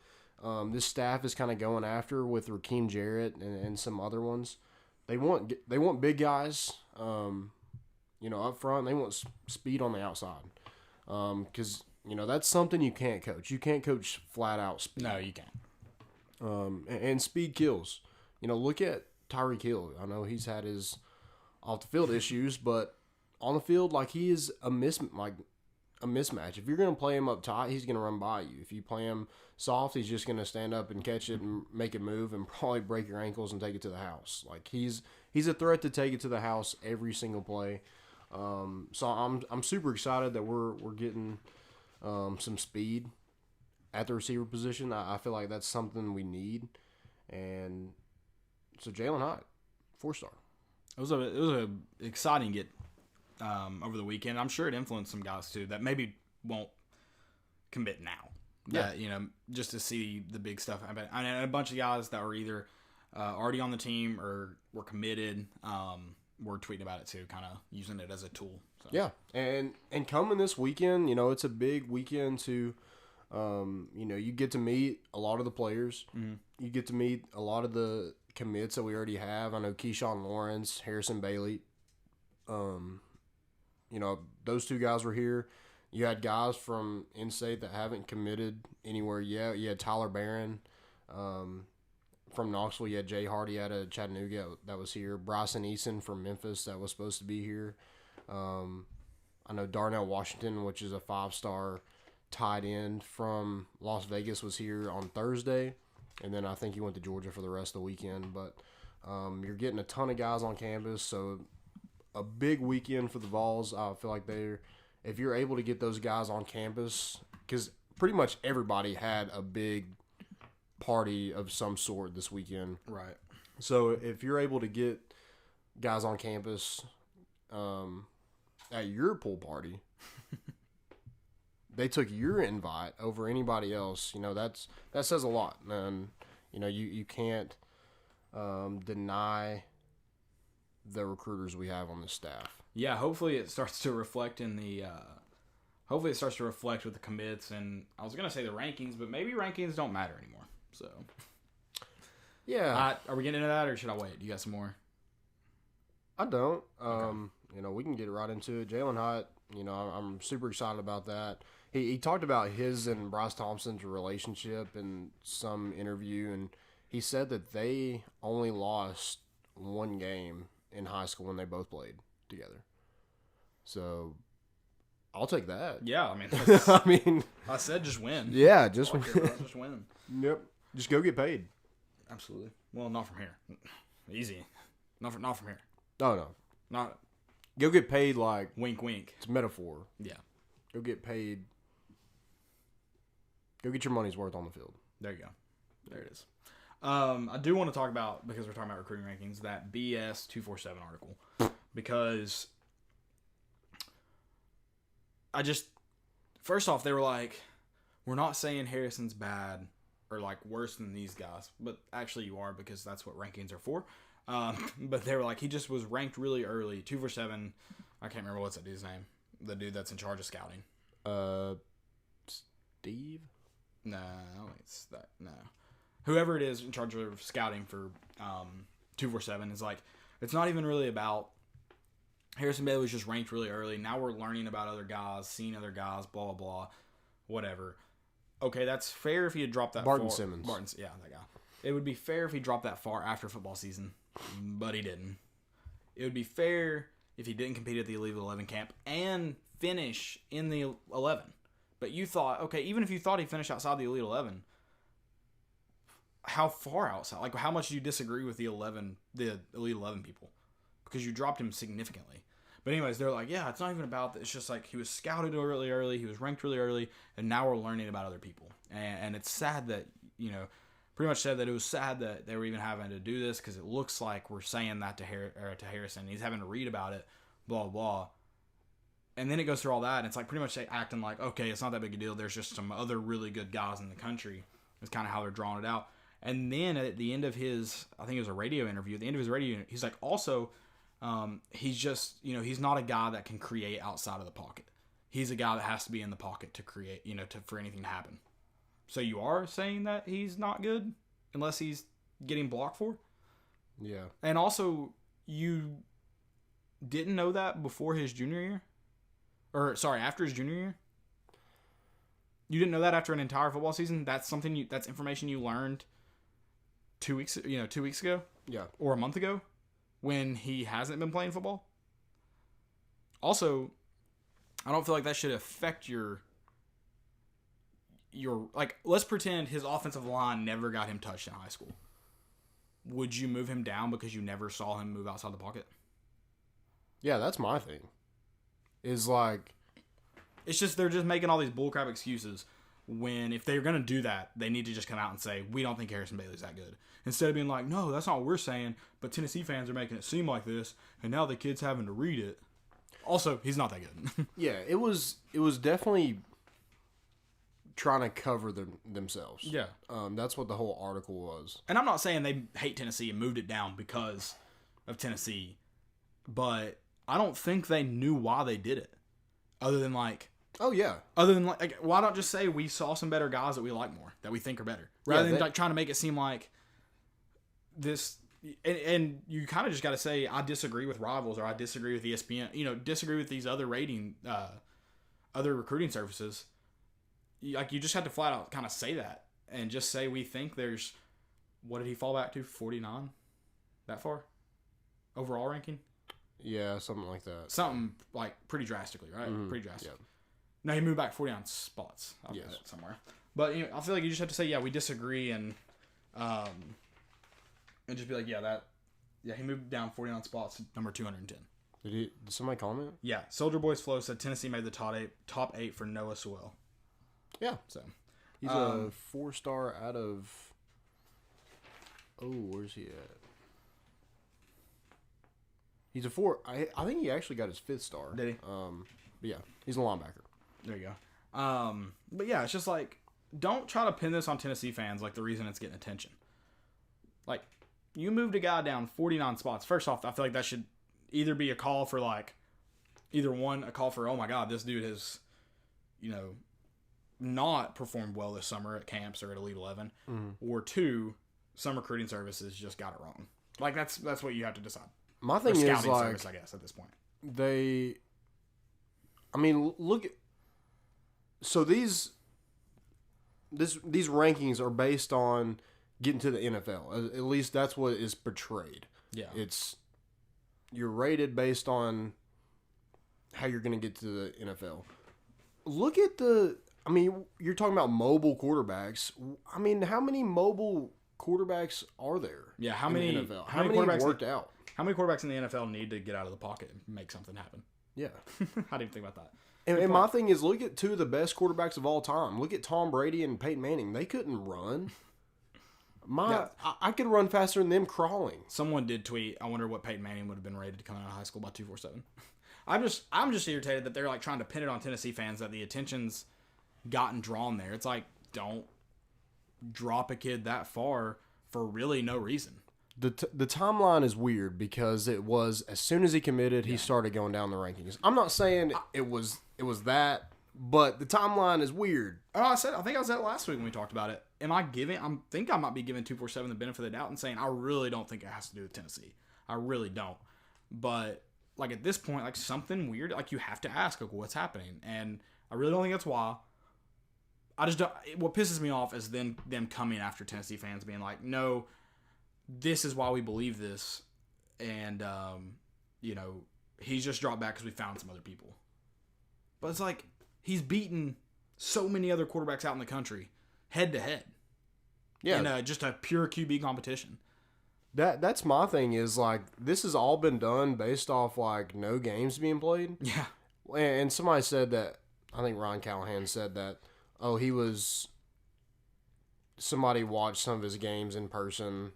this staff is kind of going after with Rakeem Jarrett and some other ones. They want big guys, up front. They want speed on the outside, because that's something you can't coach. You can't coach flat out speed.
No, you can't.
And speed kills. Look at Tyreek Hill. I know he's had his off the field issues, but on the field, like, he is a mismatch. If you're going to play him up tight, he's going to run by you. If you play him soft, he's just going to stand up and catch it and make it move and probably break your ankles and take it to the house. Like, he's a threat to take it to the house every single play. So I'm super excited that we're getting some speed at the receiver position. I feel like that's something we need. And so Jalen Hyatt, 4-star.
It was a exciting get over the weekend. I'm sure it influenced some guys too that maybe won't commit now. That, just to see the big stuff happen. I mean, a bunch of guys that were either already on the team or were committed. Were tweeting about it too, kind of using it as a tool. So.
Yeah, and coming this weekend, it's a big weekend to, you get to meet a lot of the players. Mm-hmm. You get to meet a lot of the commits that we already have. I know Keyshawn Lawrence, Harrison Bailey. Those two guys were here. You had guys from in-state that haven't committed anywhere yet. You had Tyler Barron. From Knoxville, you had Jay Hardy out of Chattanooga that was here. Bryson Eason from Memphis that was supposed to be here. I know Darnell Washington, which is a 5-star tight end from Las Vegas, was here on Thursday. And then I think he went to Georgia for the rest of the weekend. But you're getting a ton of guys on campus, so a big weekend for the Vols. I feel like if you're able to get those guys on campus, because pretty much everybody had a big party of some sort this weekend.
Right.
So if you're able to get guys on campus at your pool party, they took your invite over anybody else. That says a lot, and you can't deny the recruiters we have on the staff.
Yeah, hopefully it starts to reflect in the. Hopefully it starts to reflect with the commits, and I was gonna say the rankings, but maybe rankings don't matter anymore. So.
Yeah.
Are we getting into that, or should I wait? You got some more?
I don't.
Okay.
We can get right into it. Jalen Hyatt, I'm super excited about that. He talked about his and Bryce Thompson's relationship in some interview, and he said that they only lost one game in high school when they both played together. So, I'll take that.
Yeah, I mean,
I mean,
I said just win.
Yeah, just win.
Just win.
Yep. Just go get paid.
Absolutely. Well, not from here. Easy. Not from here.
No.
Not
Go get paid like
wink, wink.
it's a metaphor.
Yeah.
Go get paid. Go get your money's worth on the field.
There you go. There it is. I do want to talk about, because we're talking about recruiting rankings, that BS 247 article. Because first off, they were like, we're not saying Harrison's bad or like worse than these guys, but actually you are, because that's what rankings are for. But they were like, he just was ranked really early. 247. I can't remember what's that dude's name. The dude that's in charge of scouting.
Steve?
No, it's that. No, whoever it is in charge of scouting for 247 is like, it's not even really about Harrison Bailey was just ranked really early. Now we're learning about other guys, seeing other guys, blah blah blah, whatever. Okay, that's fair if he had dropped that
Barton
far.
Simmons.
Yeah, that guy. It would be fair if he dropped that far after football season, but he didn't. It would be fair if he didn't compete at the Elite 11 camp and finish in the 11. But you thought, okay, even if you thought he finished outside the Elite 11, how far outside? Like, how much do you disagree with the Elite 11 people? Because you dropped him significantly. But anyways, they're like, yeah, it's not even about that. It's just like he was scouted really early, he was ranked really early, and now we're learning about other people. And it's sad that, pretty much said that it was sad that they were even having to do this, because it looks like we're saying that to Harrison. He's having to read about it, blah, blah. And then it goes through all that, and it's like pretty much acting like, okay, it's not that big a deal. There's just some other really good guys in the country. It's kind of how they're drawing it out. And then at the end of his, I think it was a radio interview, at the end of his radio, he's like, also, he's just, he's not a guy that can create outside of the pocket. He's a guy that has to be in the pocket to create, for anything to happen. So you are saying that he's not good unless he's getting blocked for?
Yeah.
And also, you didn't know that before his junior year? Or, sorry, after his junior year? You didn't know that after an entire football season? That's that's information you learned 2 weeks ago?
Yeah.
Or a month ago? When he hasn't been playing football? Also, I don't feel like that should affect your like, let's pretend his offensive line never got him touched in high school. Would you move him down because you never saw him move outside the pocket?
Yeah, that's my thing. Is like,
it's just they're just making all these bullcrap excuses when if they're going to do that, they need to just come out and say, we don't think Harrison Bailey's that good. Instead of being like, no, that's not what we're saying, but Tennessee fans are making it seem like this, and now the kid's having to read it. Also, he's not that good.
Yeah, it was definitely trying to cover themselves.
Yeah.
That's what the whole article was.
And I'm not saying they hate Tennessee and moved it down because of Tennessee, but I don't think they knew why they did it. Other than like, why not just say we saw some better guys that we like more, that we think are better, rather than like trying to make it seem like this. And you kind of just got to say, I disagree with Rivals, or I disagree with ESPN. Disagree with these other other recruiting services. Like, you just have to flat out kind of say that, and just say we think there's, what did he fall back to? 49, that far, overall ranking.
Yeah, something like that.
Something like pretty drastically, right?
Mm-hmm.
Pretty drastic.
Yep.
No, he moved back 49 spots. I'll put it somewhere. But I feel like you just have to say, yeah, we disagree, and just be like, he moved down 49 spots to number 210.
Did somebody comment?
Yeah, Soldier Boys Flow said Tennessee made the top eight for Noah Sewell.
Yeah.
So
he's a 4-star out of Oh, where's he at? He's a 4. I think he actually got his 5th star.
Did he?
But yeah, he's a linebacker.
There you go. But yeah, it's just like, don't try to pin this on Tennessee fans like the reason it's getting attention. Like, you moved a guy down 49 spots. First off, I feel like that should either be a call for like, a call for, oh my God, this dude has, not performed well this summer at camps or at Elite 11, or 2, some recruiting services just got it wrong. Like, that's what you have to decide.
My thing is, like,
service, I guess, at this point.
Look at, so these rankings are based on getting to the NFL. At least that's what is portrayed.
Yeah.
You're rated based on how you're going to get to the NFL. Look at you're talking about mobile quarterbacks. I mean, how many mobile quarterbacks are there?
Yeah, how many
in the NFL?
How many quarterbacks
worked out?
How many quarterbacks in the NFL need to get out of the pocket and make something happen?
Yeah.
How do you think about that?
And my thing is, look at 2 of the best quarterbacks of all time. Look at Tom Brady and Peyton Manning. They couldn't run. I could run faster than them crawling.
Someone did tweet, I wonder what Peyton Manning would have been rated coming out of high school by 247. I'm just irritated that they're like trying to pin it on Tennessee fans that the attention's gotten drawn there. It's like, don't drop a kid that far for really no reason.
The timeline is weird because it was as soon as he committed, he started going down the rankings. I'm not saying it was that, but the timeline is weird.
Oh, I think I said it last week when we talked about it. I think I might be giving 247 the benefit of the doubt and saying I really don't think it has to do with Tennessee. I really don't. But like at this point, like something weird, like you have to ask, like, what's happening? And I really don't think that's why. I just don't. What pisses me off is them coming after Tennessee fans, being like, no, this is why we believe this, and he's just dropped back because we found some other people. But it's like he's beaten so many other quarterbacks out in the country head to head. Yeah, in just a pure QB competition.
That's my thing is like this has all been done based off like no games being played.
Yeah,
and somebody said that. I think Ryan Callahan said that. Oh, somebody watched some of his games in person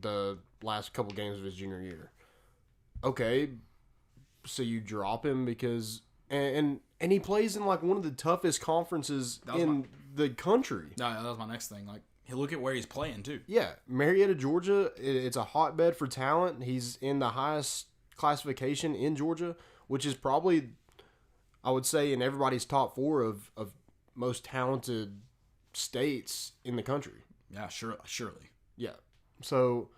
the last couple games of his junior year. Okay, so you drop him because and he plays in like one of the toughest conferences in the country.
No, that was my next thing. Like, look at where he's playing too.
Yeah, Marietta, Georgia. It's a hotbed for talent. He's in the highest classification in Georgia, which is probably, I would say, in everybody's top 4 of most talented states in the country.
Yeah, surely.
Yeah. So,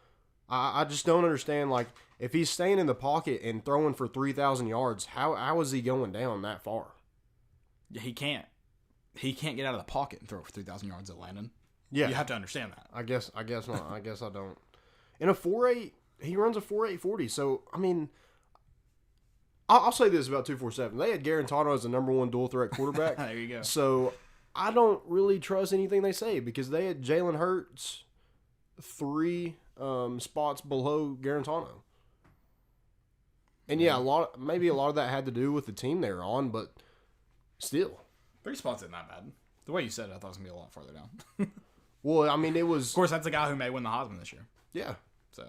I just don't understand, like, if he's staying in the pocket and throwing for 3,000 yards, how is he going down that far?
Yeah, he can't. He can't get out of the pocket and throw for 3,000 yards at Landon.
Yeah.
You have to understand that.
I guess not. I guess I don't. In a 4.8, he runs a 4.8 40. So, I mean, I'll say this about 247. They had Garantano as the number 1 dual threat quarterback.
There you go.
So, I don't really trust anything they say because they had Jalen Hurts 3 spots below Garantano. And yeah, maybe a lot of that had to do with the team they were on, but still.
3 spots isn't that bad. The way you said it, I thought it was going to be a lot farther down.
Well, I mean, it was...
Of course, that's the guy who may win the Heisman this year.
Yeah.
So.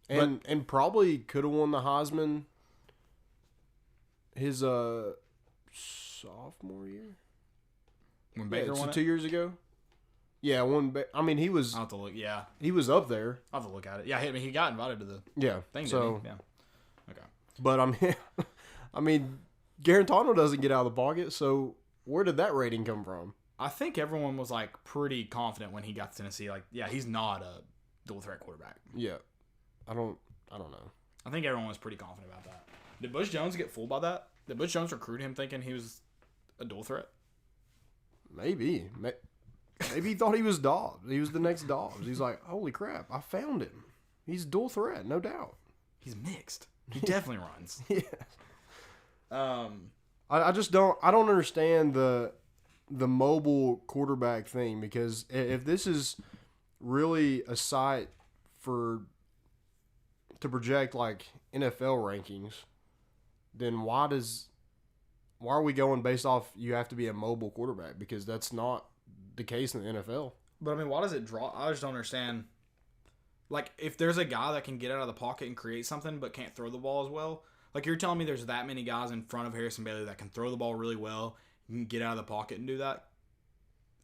And probably could have won the Heisman his sophomore year.
When Baker won it?
2 years ago. Yeah, I mean, he was...
I'll have to look, yeah.
He was up there.
I'll have to look at it. Yeah, he got invited to the thing,
so,
didn't he? Yeah. Okay.
But, I mean, Garantano doesn't get out of the pocket, so where did that rating come from?
I think everyone was, like, pretty confident when he got to Tennessee. Like, yeah, he's not a dual-threat quarterback.
Yeah. I don't know.
I think everyone was pretty confident about that. Did Butch Jones get fooled by that? Did Butch Jones recruit him thinking he was a dual threat?
Maybe. Maybe he thought he was Dobbs. He was the next Dobbs. He's like, holy crap, I found him. He's dual threat, no doubt.
He's mixed. He definitely runs.
Yeah. I just don't understand the mobile quarterback thing because if this is really a site to project like NFL rankings, then why are we going based off you have to be a mobile quarterback? Because that's not the case in the NFL.
But I mean, why does it draw? I just don't understand. Like, if there's a guy that can get out of the pocket and create something but can't throw the ball as well, like you're telling me there's that many guys in front of Harrison Bailey that can throw the ball really well, you can get out of the pocket and do that?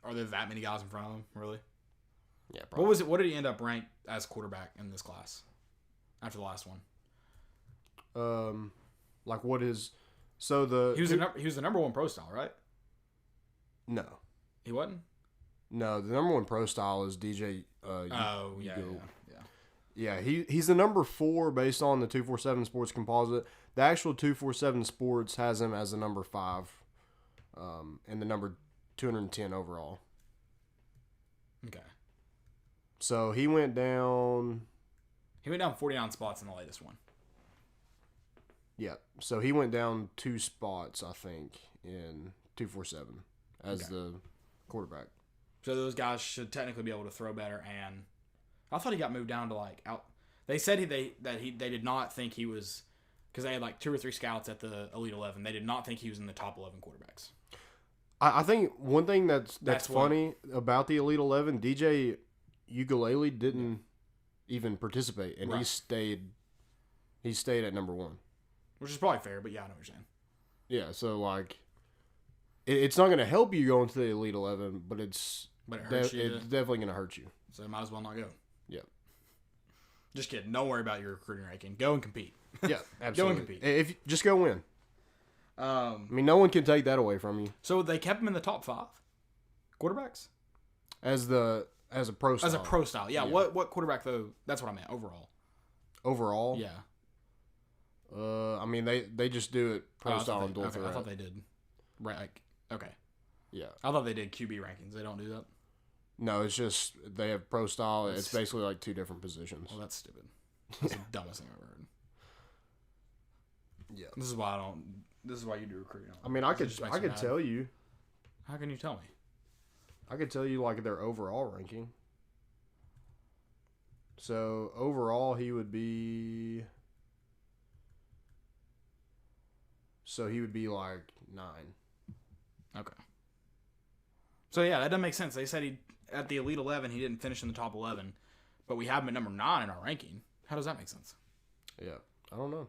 Are there that many guys in front of him, really?
Yeah, probably.
What did he end up ranked as quarterback in this class after the last one?
Like what is so the
he was the number one pro style, right?
No.
He wasn't?
No, the number one pro style is DJ Yeah, he's the number 4 based on the 247 Sports composite. The actual 247 Sports has him as the number 5, and the number 210 overall.
Okay.
So he went down.
He went down 49 spots in the latest one.
Yeah. So he went down 2 spots, I think, in 247 as the quarterback.
So those guys should technically be able to throw better. And I thought he got moved down to like out. They said they did not think he was, because they had like 2 or 3 scouts at the Elite 11. They did not think he was in the top 11 quarterbacks.
I think one thing that's funny about the Elite 11, DJ Ukulele didn't even participate, and he stayed at number 1.
Which is probably fair, but yeah, I know what you're saying.
Yeah, so like, it's not going to help you go into the Elite 11, but it's definitely going to hurt you.
So you might as well not go.
Yep.
Just kidding. Don't worry about your recruiting ranking. Go and compete.
Yeah, absolutely.
Go and compete.
Just go win. I mean, no one can take that away from you.
So they kept him in the top 5 quarterbacks
as a pro style.
As a pro style, yeah. What quarterback though? That's what I meant overall.
Overall,
yeah.
I mean, they just do it pro style and dual threat.
I thought they did. Right. Like, okay.
Yeah.
I thought they did QB rankings. They don't do that.
No, it's just they have pro style. It's basically like 2 different positions.
Well, that's stupid. That's the dumbest thing I've ever heard.
Yeah.
This is why you do recruiting.
I mean, I could tell you.
How can you tell me?
I could tell you like their overall ranking. So overall, he would be. So he would be like 9.
Okay. So yeah, that doesn't make sense. They said at the Elite 11 he didn't finish in the top 11, but we have him at number 9 in our ranking. How does that make sense?
Yeah, I don't know.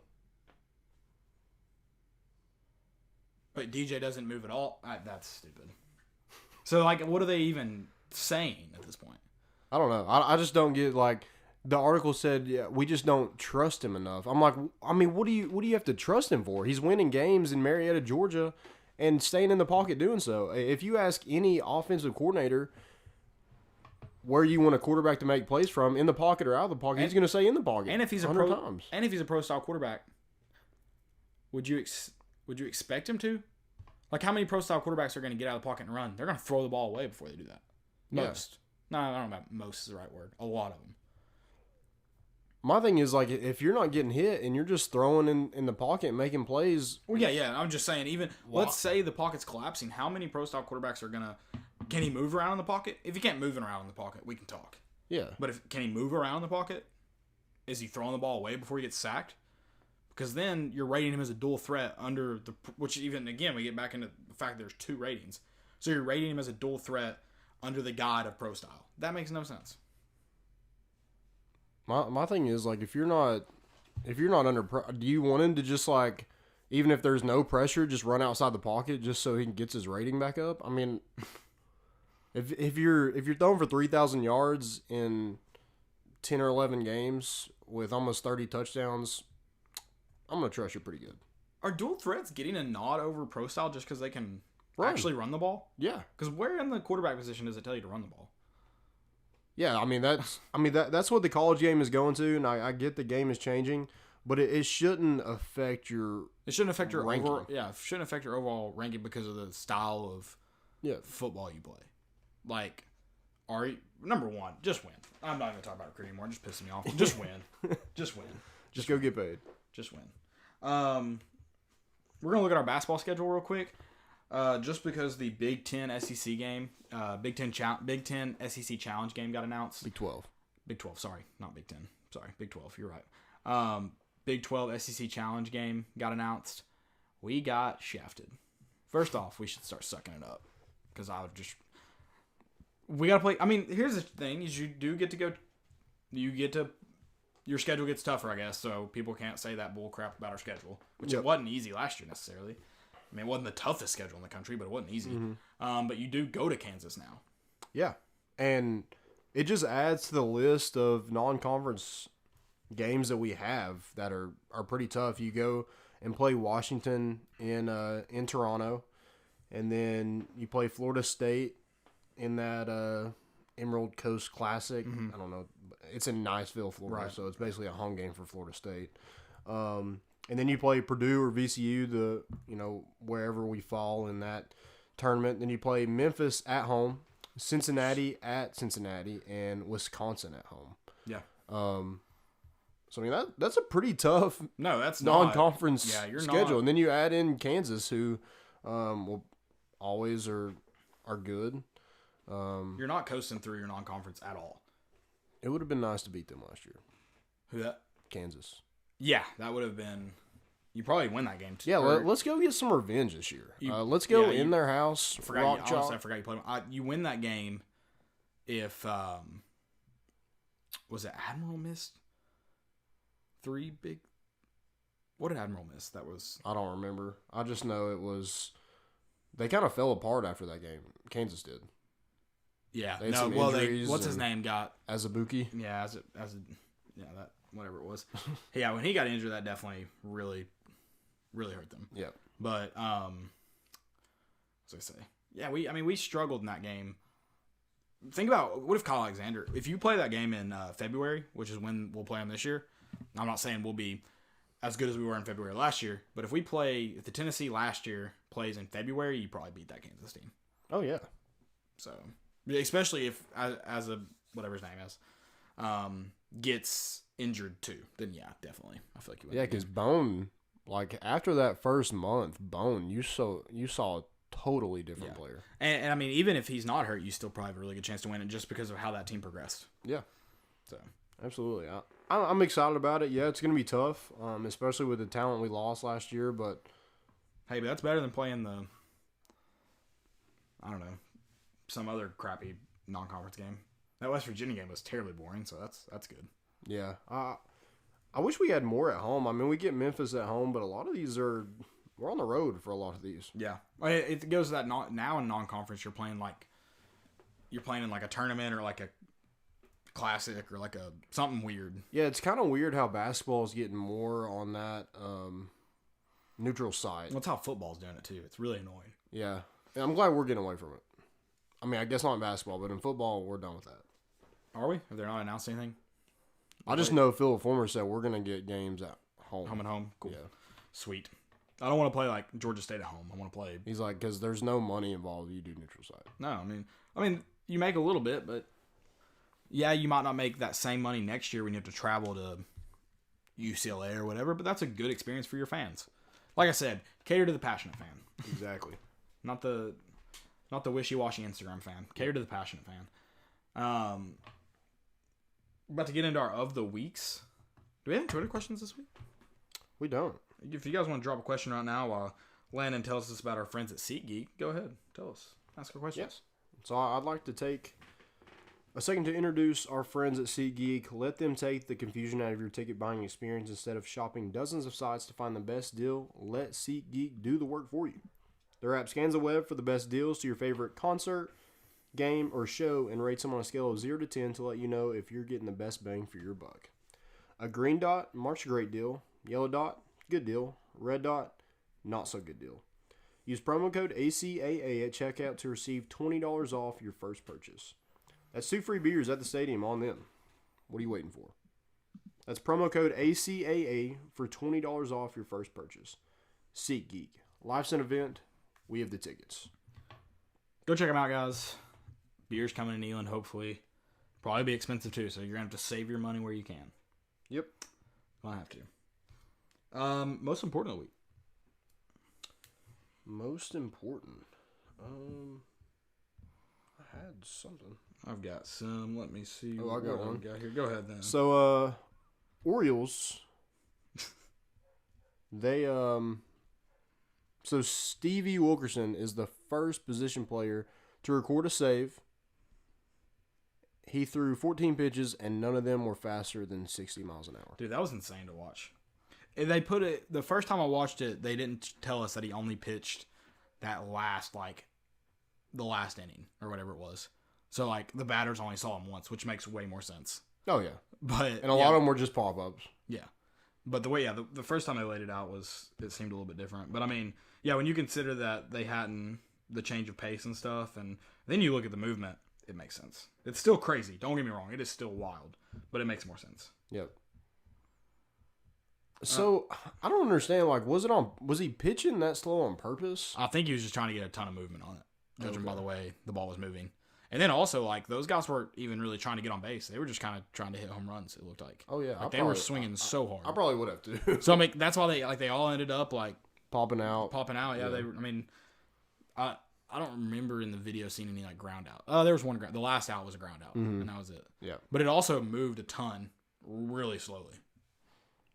But DJ doesn't move at all. That's stupid. So like, what are they even saying at this point?
I don't know. I just don't get like. The article said, yeah, we just don't trust him enough. I'm like, I mean, what do you have to trust him for? He's winning games in Marietta, Georgia, and staying in the pocket doing so. If you ask any offensive coordinator where you want a quarterback to make plays from, in the pocket or out of the pocket, he's going to say in the pocket.
And if he's a pro style quarterback, would you expect him to? Like, how many pro style quarterbacks are going to get out of the pocket and run? They're going to throw the ball away before they do that. Most. Yeah. No, I don't know about most is the right word. A lot of them.
My thing is, like, if you're not getting hit and you're just throwing in the pocket and making plays.
Well, yeah. I'm just saying, let's say the pocket's collapsing. How many pro-style quarterbacks are going to. Can he move around in the pocket? If he can't move around in the pocket, we can talk.
Yeah.
But can he move around in the pocket? Is he throwing the ball away before he gets sacked? Because then you're rating him as a dual threat under the. Which, even, again, we get back into the fact that there's 2 ratings. So you're rating him as a dual threat under the guide of pro-style. That makes no sense.
My thing is, like, if you're not under, do you want him to just, like, even if there's no pressure, just run outside the pocket just so he gets his rating back up? I mean, if you're throwing for 3,000 yards in 10 or 11 games with almost 30 touchdowns, I'm gonna trust you pretty good.
Are dual threats getting a nod over pro style just because they can actually run the ball?
Yeah.
Because where in the quarterback position does it tell you to run the ball?
Yeah, I mean that's what the college game is going to, and I get the game is changing, but it shouldn't affect your.
It shouldn't affect your
ranking.
it shouldn't affect your overall ranking because of the style of football you play. Like, number 1, just win. I'm not going to talk about recruiting anymore. Just pissing me off. Just win. Just win.
Just go get paid.
Just win. We're gonna look at our basketball schedule real quick. Just because the Big Ten SEC game, Big Ten SEC Challenge game got announced.
Big 12.
Big 12, sorry. Not Big 10. Sorry, Big 12. You're right. Big 12 SEC Challenge game got announced. We got shafted. First off, we should start sucking it up. Because we got to play. I mean, here's the thing: is you do get to go. You get to. Your schedule gets tougher, I guess. So people can't say that bull crap about our schedule, which it wasn't easy last year necessarily. I mean, it wasn't the toughest schedule in the country, but it wasn't easy. But you do go to Kansas now.
Yeah, and it just adds to the list of non-conference games that we have that are pretty tough. You go and play Washington in Toronto, and then you play Florida State in that Emerald Coast Classic. I don't know. It's in Niceville, Florida, so it's basically a home game for Florida State. And then you play Purdue or VCU, wherever we fall in that tournament. Then you play Memphis at home, Cincinnati at Cincinnati, and Wisconsin at home.
Yeah.
So I mean that's a pretty tough non-conference schedule. And then you add in Kansas, who will always are good.
You're not coasting through your non-conference at all.
It would have been nice to beat them last year.
Who that?
Kansas.
Yeah, that would have been. You probably win that game too.
Yeah, let's go get some revenge this year. Let's go in their house.
I forgot you played them. You win that game if was it Admiral missed 3 big. What did Admiral miss? That was
I don't remember. I just know it was. They kind of fell apart after that game. Kansas did.
Yeah.
They had some injuries
what's his name got
Azubuike?
Yeah, that whatever it was. Yeah, when he got injured, that definitely really, really hurt them.
Yeah.
But what was I say? Yeah, we struggled in that game. Think about what if Kyle Alexander, if you play that game in February, which is when we'll play him this year. I'm not saying we'll be as good as we were in February last year, but if the Tennessee last year plays in February, you probably beat that Kansas team.
Oh yeah.
So especially if as a whatever his name is, gets injured too, then yeah, definitely. I feel like you would.
Yeah, because Bone, like after that first month, Bone, you saw a totally different player.
And I mean, even if he's not hurt, you still probably have a really good chance to win it just because of how that team progressed.
Yeah.
So
absolutely, I'm excited about it. Yeah, it's gonna be tough, especially with the talent we lost last year. But
hey, but that's better than playing some other crappy non-conference game. That West Virginia game was terribly boring, so that's good.
Yeah, I wish we had more at home. I mean, we get Memphis at home, but a lot of these we're on the road for a lot of these.
Yeah, it goes to that now in non-conference you're playing in like a tournament or like a classic or like a something weird.
Yeah, it's kind of weird how basketball is getting more on that neutral side.
Well, that's how football's doing it too. It's really annoying.
Yeah, and I'm glad we're getting away from it. I mean, I guess not in basketball, but in football, we're done with that.
Are we? Have they not announced anything?
I just know Philip Fulmer said we're going to get games at home.
Home and home? Cool.
Yeah.
Sweet. I don't want to play like Georgia State at home. I want to play.
He's like, because there's no money involved. You do neutral side.
No, I mean, you make a little bit, but yeah, you might not make that same money next year when you have to travel to UCLA or whatever, but that's a good experience for your fans. Like I said, cater to the passionate fan.
Exactly.
Not the wishy-washy Instagram fan. Cater to the passionate fan. About to get into our of the weeks. Do we have any Twitter questions this week?
We don't.
If you guys want to drop a question right now while Landon tells us about our friends at SeatGeek, go ahead. Tell us. Ask our questions.
Yes. So I'd like to take a second to introduce our friends at SeatGeek. Let them take the confusion out of your ticket buying experience. Instead of shopping dozens of sites to find the best deal, let SeatGeek do the work for you. Their app scans the web for the best deals to your favorite concert, game, or show and rates them on a scale of 0 to 10 to let you know if you're getting the best bang for your buck. A green dot marks a great deal. Yellow dot, good deal. Red dot, not so good deal. Use promo code ACAA at checkout to receive $20 off your first purchase. That's 2 free beers at the stadium on them. What are you waiting for? That's promo code ACAA for $20 off your first purchase. SeatGeek. Life's an event. We have the tickets.
Go check them out, guys. Beer's coming in Eland, hopefully. Probably be expensive, too, so you're going to have to save your money where you can.
Yep.
I'll have to. Most important of the week.
Most important. I had something.
I've got some. Let me see.
Oh, I got one.
Got here. Go ahead, then.
So, Orioles, they, so Stevie Wilkerson is the first position player to record a save he threw 14 pitches, and none of them were faster than 60 miles an hour.
Dude, that was insane to watch. And they put it the first time I watched it. They didn't tell us that he only pitched that last the last inning or whatever it was. So like the batters only saw him once, which makes way more sense.
Oh yeah,
But
and a lot of them were just pop ups.
Yeah, but the first time they laid it out it seemed a little bit different. But I mean, yeah, when you consider that they hadn't the change of pace and stuff, and then you look at the movement, it makes sense. It's still crazy. Don't get me wrong; it is still wild, but it makes more sense.
Yep. So I don't understand. Like, was he pitching that slow on purpose?
I think he was just trying to get a ton of movement on it, judging by the way the ball was moving. And then also, like, those guys weren't even really trying to get on base. They were just kind of trying to hit home runs, it looked like.
Oh, yeah.
Like, they were swinging so hard.
I probably would have, too.
So, I mean, that's why they all ended up, like...
Popping out.
Yeah. I don't remember in the video seeing any, like, ground out. Oh, there was one ground. The last out was a ground out, and that was it.
Yeah.
But it also moved a ton really slowly.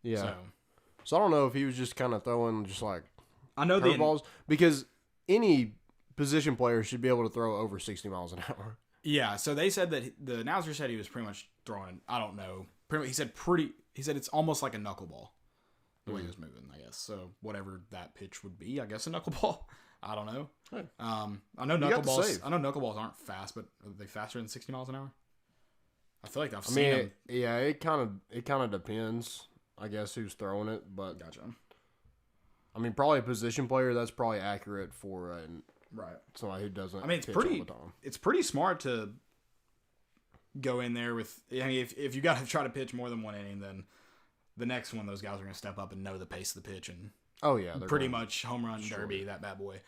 Yeah. So I don't know if he was just kind of throwing just, like,
I know
curveballs. Because any position player should be able to throw over 60 miles an hour.
Yeah, so they said that the announcer said he was pretty much throwing. I don't know. He said it's almost like a knuckleball, the way he was moving. I guess so. Whatever that pitch would be, I guess a knuckleball. I don't know.
Hey.
I know knuckleballs. I know knuckleballs aren't fast, but are they faster than 60 miles an hour? I feel like I've seen them.
Yeah, it kind of depends. I guess who's throwing it, but
Gotcha.
I mean, probably a position player that's probably accurate for
Right.
somebody who doesn't.
I mean, it's pretty smart to go in there with. I mean, if you got to try to pitch more than one inning, then the next one those guys are going to step up and know the pace of the pitch and pretty much home run derby that bad boy.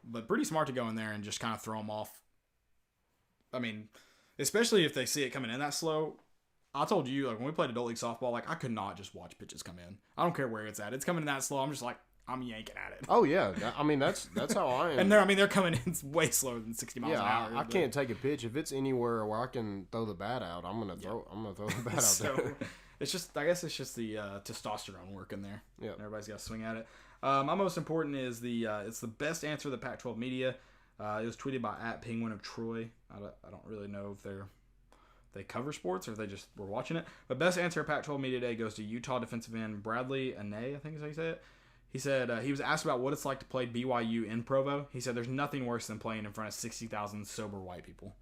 But pretty smart to go in there and just kind of throw them off. I mean, especially if they see it coming in that slow. I told you, like when we played adult league softball, like I could not just watch pitches come in. I don't care where it's at. It's coming in that slow. I'm just like. I'm yanking at it.
Oh yeah, I mean that's how I am.
And they're coming in way slower than 60 miles an hour.
I can't take a pitch if it's anywhere where I can throw the bat out. I'm gonna throw the bat out there.
It's just the testosterone working there.
Yeah,
everybody's got to swing at it. My most important is it's the best answer of the Pac-12 media. It was tweeted by @Penguin of Troy. I don't really know if they cover sports or if they just were watching it. But best answer of Pac-12 media today goes to Utah defensive end Bradley Ane, I think is how you say it. He said he was asked about what it's like to play BYU in Provo. He said there's nothing worse than playing in front of 60,000 sober white people.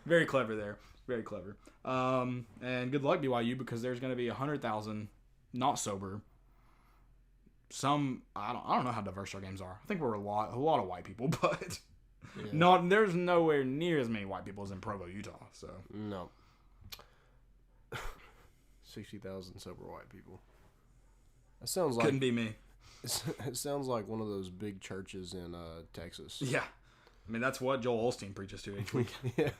Very clever there. Very clever. And good luck, BYU, because there's going to be 100,000 not sober. I don't know how diverse our games are. I think we're a lot of white people, but there's nowhere near as many white people as in Provo, Utah. So
no. 60,000 sober white people. That sounds like
couldn't be me.
It sounds like one of those big churches in Texas.
Yeah, I mean that's what Joel Osteen preaches to each week.
Yeah.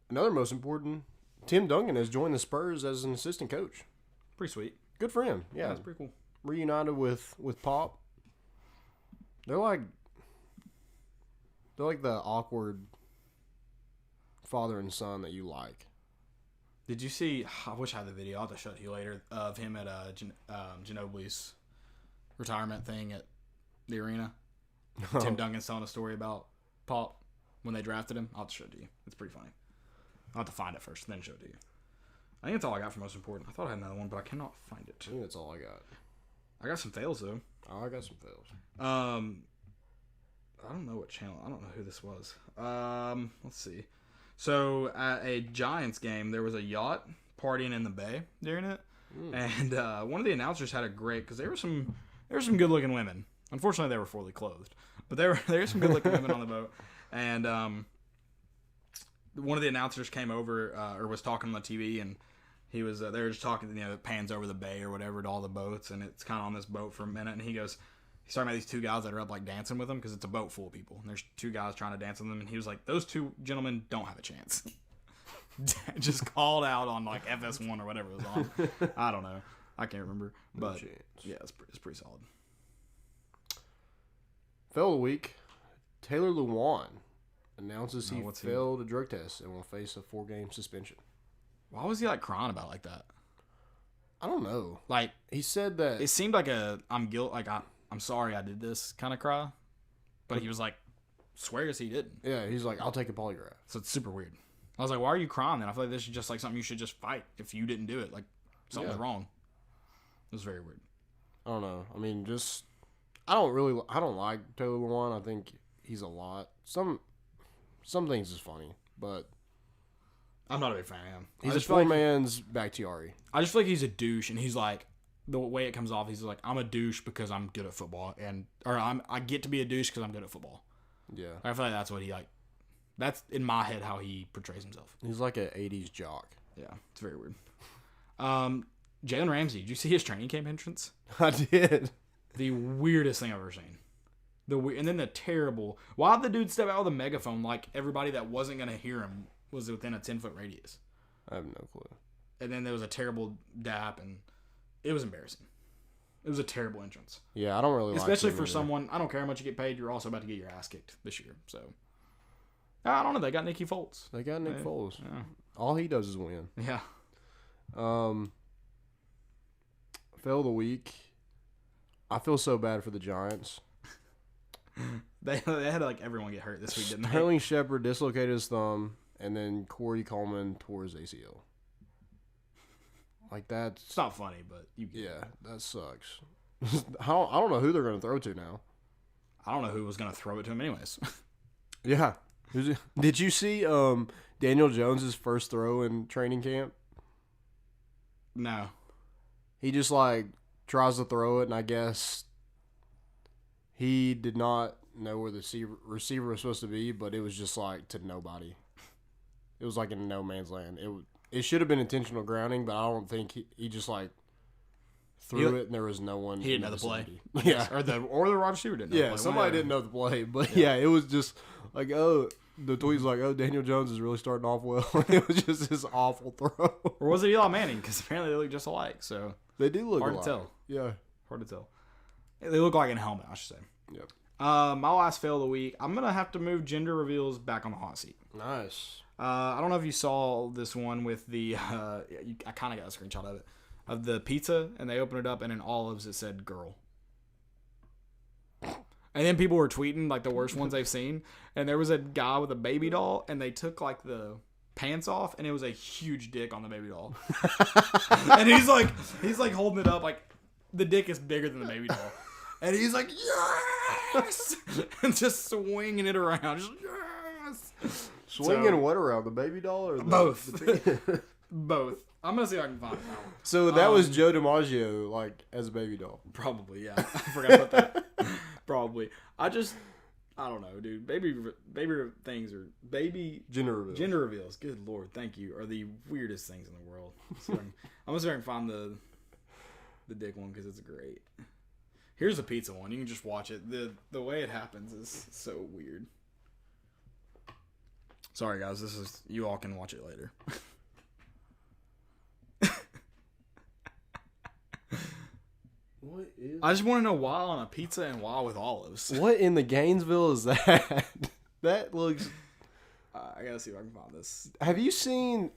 Another most important, Tim Duncan has joined the Spurs as an assistant coach.
Pretty sweet.
Good for him. Yeah,
that's pretty cool.
Reunited with Pop. They're like the awkward father and son that you like.
Did you see? I wish I had the video. I'll have to show it to you later of him at Ginobili's retirement thing at the arena. Tim Duncan's telling a story about Pop when they drafted him. I'll have to show it to you. It's pretty funny. I'll have to find it first, then show it to you. I think that's all I got for most important. I thought I had another one, but I cannot find it.
I think that's all I got.
I got some fails though.
Oh, I got some fails.
I don't know what channel. I don't know who this was. Let's see. So at a Giants game, there was a yacht partying in the bay during it, and one of the announcers had a great because there were some good looking women. Unfortunately, they were fully clothed, but there were some good looking women on the boat, and one of the announcers came over or was talking on the TV, and he was they were just talking. It pans over the bay or whatever to all the boats, and it's kind of on this boat for a minute, and he's talking about these two guys that are up like dancing with him because it's a boat full of people. And there's two guys trying to dance with them. And he was like, those two gentlemen don't have a chance. Just called out on like FS1 or whatever it was on. I don't know. I can't remember. But yeah, it's pretty solid.
Fail of the week. Taylor Lewan announces he
what's
failed a drug test and will face a 4-game suspension.
Why was he like crying about it like that?
I don't know.
Like
he said that
it seemed like I'm sorry I did this kind of cry, but he was like swears he didn't.
Yeah, he's like, I'll take a polygraph.
So it's super weird. I was like, why are you crying then? I feel like this is just like something you should just fight if you didn't do it. Like, something's wrong. It was very weird.
I don't know. I mean, I don't like Taylor Lewan. I think he's a lot. Some things is funny, but
I'm not a big fan of him.
He's a poor man's Bakhtiari.
I just feel like he's a douche, and he's like, the way it comes off, he's like, I'm a douche because I'm good at football, I get to be a douche because I'm good at football.
Yeah.
I feel like that's what he like. That's in my head how he portrays himself.
He's like an 80s jock.
Yeah, it's very weird. Jalen Ramsey, did you see his training camp entrance?
I did.
The weirdest thing I've ever seen. And then the terrible. Why did the dude step out with a megaphone like everybody that wasn't going to hear him was within a 10-foot radius?
I have no clue.
And then there was a terrible dap, and it was embarrassing. It was a terrible entrance.
Yeah, I don't really like it.
Especially for someone, I don't care how much you get paid, you're also about to get your ass kicked this year. So, I don't know. They got Nicky Foles.
They got Nick Foles.
Yeah.
All he does is win.
Yeah.
Fail of the week. I feel so bad for the Giants.
They had like everyone get hurt this week, didn't they?
Sterling Shepard dislocated his thumb, and then Corey Coleman tore his ACL. Like that's...
It's not funny, but
yeah, that sucks. I don't know who they're going to throw to now.
I don't know who was going to throw it to him anyways.
Yeah. Did you see Daniel Jones' first throw in training camp?
No.
He just like tries to throw it, and I guess he did not know where the receiver was supposed to be, but it was just like to nobody. It was like in no man's land. It should have been intentional grounding, but I don't think he just like threw it and there was no one.
He didn't know the play.
Yeah,
or the wide receiver didn't know the play.
Somebody didn't know the play, but yeah, it was just like, the tweet's like, Daniel Jones is really starting off well. It was just this awful throw. Or
was it Eli Manning? Because apparently they look just alike. So
they do look
hard
alike.
to tell.
Yeah,
hard to tell. They look like in a helmet, I should say.
Yep.
My last fail of the week. I'm gonna have to move gender reveals back on the hot seat.
Nice.
I don't know if you saw this one with the. I kind of got a screenshot of it, of the pizza, and they opened it up, and in olives it said "girl." And then people were tweeting like the worst ones they've seen, and there was a guy with a baby doll, and they took like the pants off, and it was a huge dick on the baby doll. And he's like holding it up like the dick is bigger than the baby doll, and he's like yes, and just swinging it around, just yes.
Swinging what around, the baby doll or
both? Both. I'm gonna see if I can find it now.
So that was Joe DiMaggio, like as a baby doll.
Probably, yeah. I forgot about that. Probably. I don't know, dude. Baby things are gender reveals. Good Lord, thank you. Are the weirdest things in the world. So I'm gonna see if I can find the dick one because it's great. Here's a pizza one. You can just watch it. The way it happens is so weird. Sorry guys, you all can watch it later.
What is?
I just want to know why on a pizza and why with olives.
What in the Gainesville is that? That looks.
I gotta see if I can find this.
Have you seen?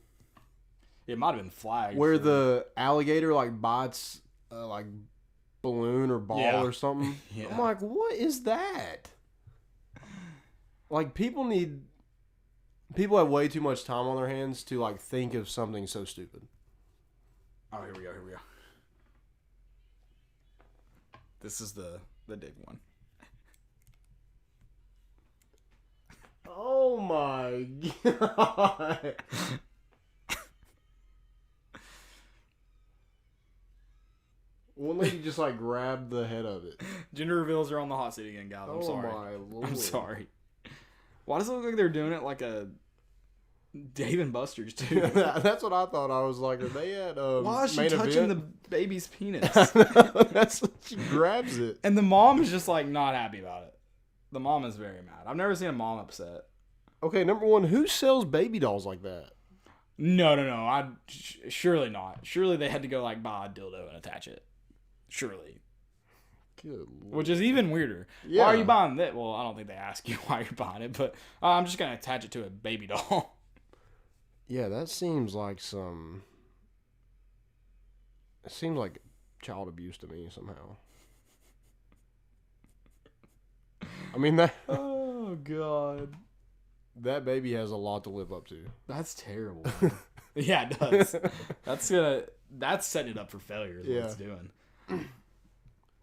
It might have been flagged.
Where the alligator like bites like balloon or ball or something. Yeah. I'm like, what is that? Like people have way too much time on their hands to like think of something so stupid.
Oh, here we go. This is the dick one.
Oh my god. One lady just like grabbed the head of it.
Gender reveals are on the hot seat again, guys. I'm sorry.
Oh my Lord.
I'm sorry. Why does it look like they're doing it like a Dave and Buster's too?
That's what I thought. I was like, are they at
why is she touching the baby's penis?
That's what she grabs it.
And the mom is just like not happy about it. The mom is very mad. I've never seen a mom upset.
Okay, number one, who sells baby dolls like that?
No. Surely not. Surely they had to go like buy a dildo and attach it. Surely.
Good Lord.
Which is even weirder. Yeah. Why are you buying that? Well, I don't think they ask you why you're buying it, but I'm just going to attach it to a baby doll.
Yeah, that seems like it seems like child abuse to me somehow. I mean that.
Oh Oh God,
That baby has a lot to live up to.
that's terrible. Yeah, it does. That's setting it up for failure. Is what it's doing.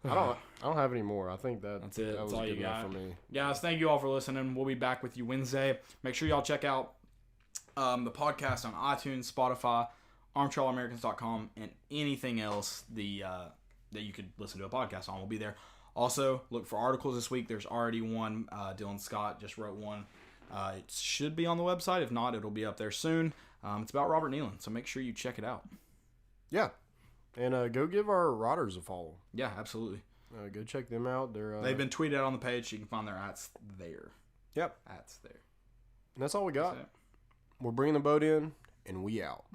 I don't have any more. I think
That's it.
That was
That's all
good
you
enough
got.
for me.
Guys, thank you all for listening. We'll be back with you Wednesday. Make sure y'all check out the podcast on iTunes, Spotify, ArmchairAmericans.com, and anything else that you could listen to a podcast on will be there. Also, look for articles this week. There's already one. Dylan Scott just wrote one. It should be on the website. If not, it'll be up there soon. It's about Robert Nealon, so make sure you check it out.
Yeah. And go give our Riders a follow.
Yeah, absolutely.
Go check them out.
They've been tweeted out on the page. You can find their ats there.
Yep.
Ats there.
And that's all we got.
That's it.
We're bringing the boat in, and we out.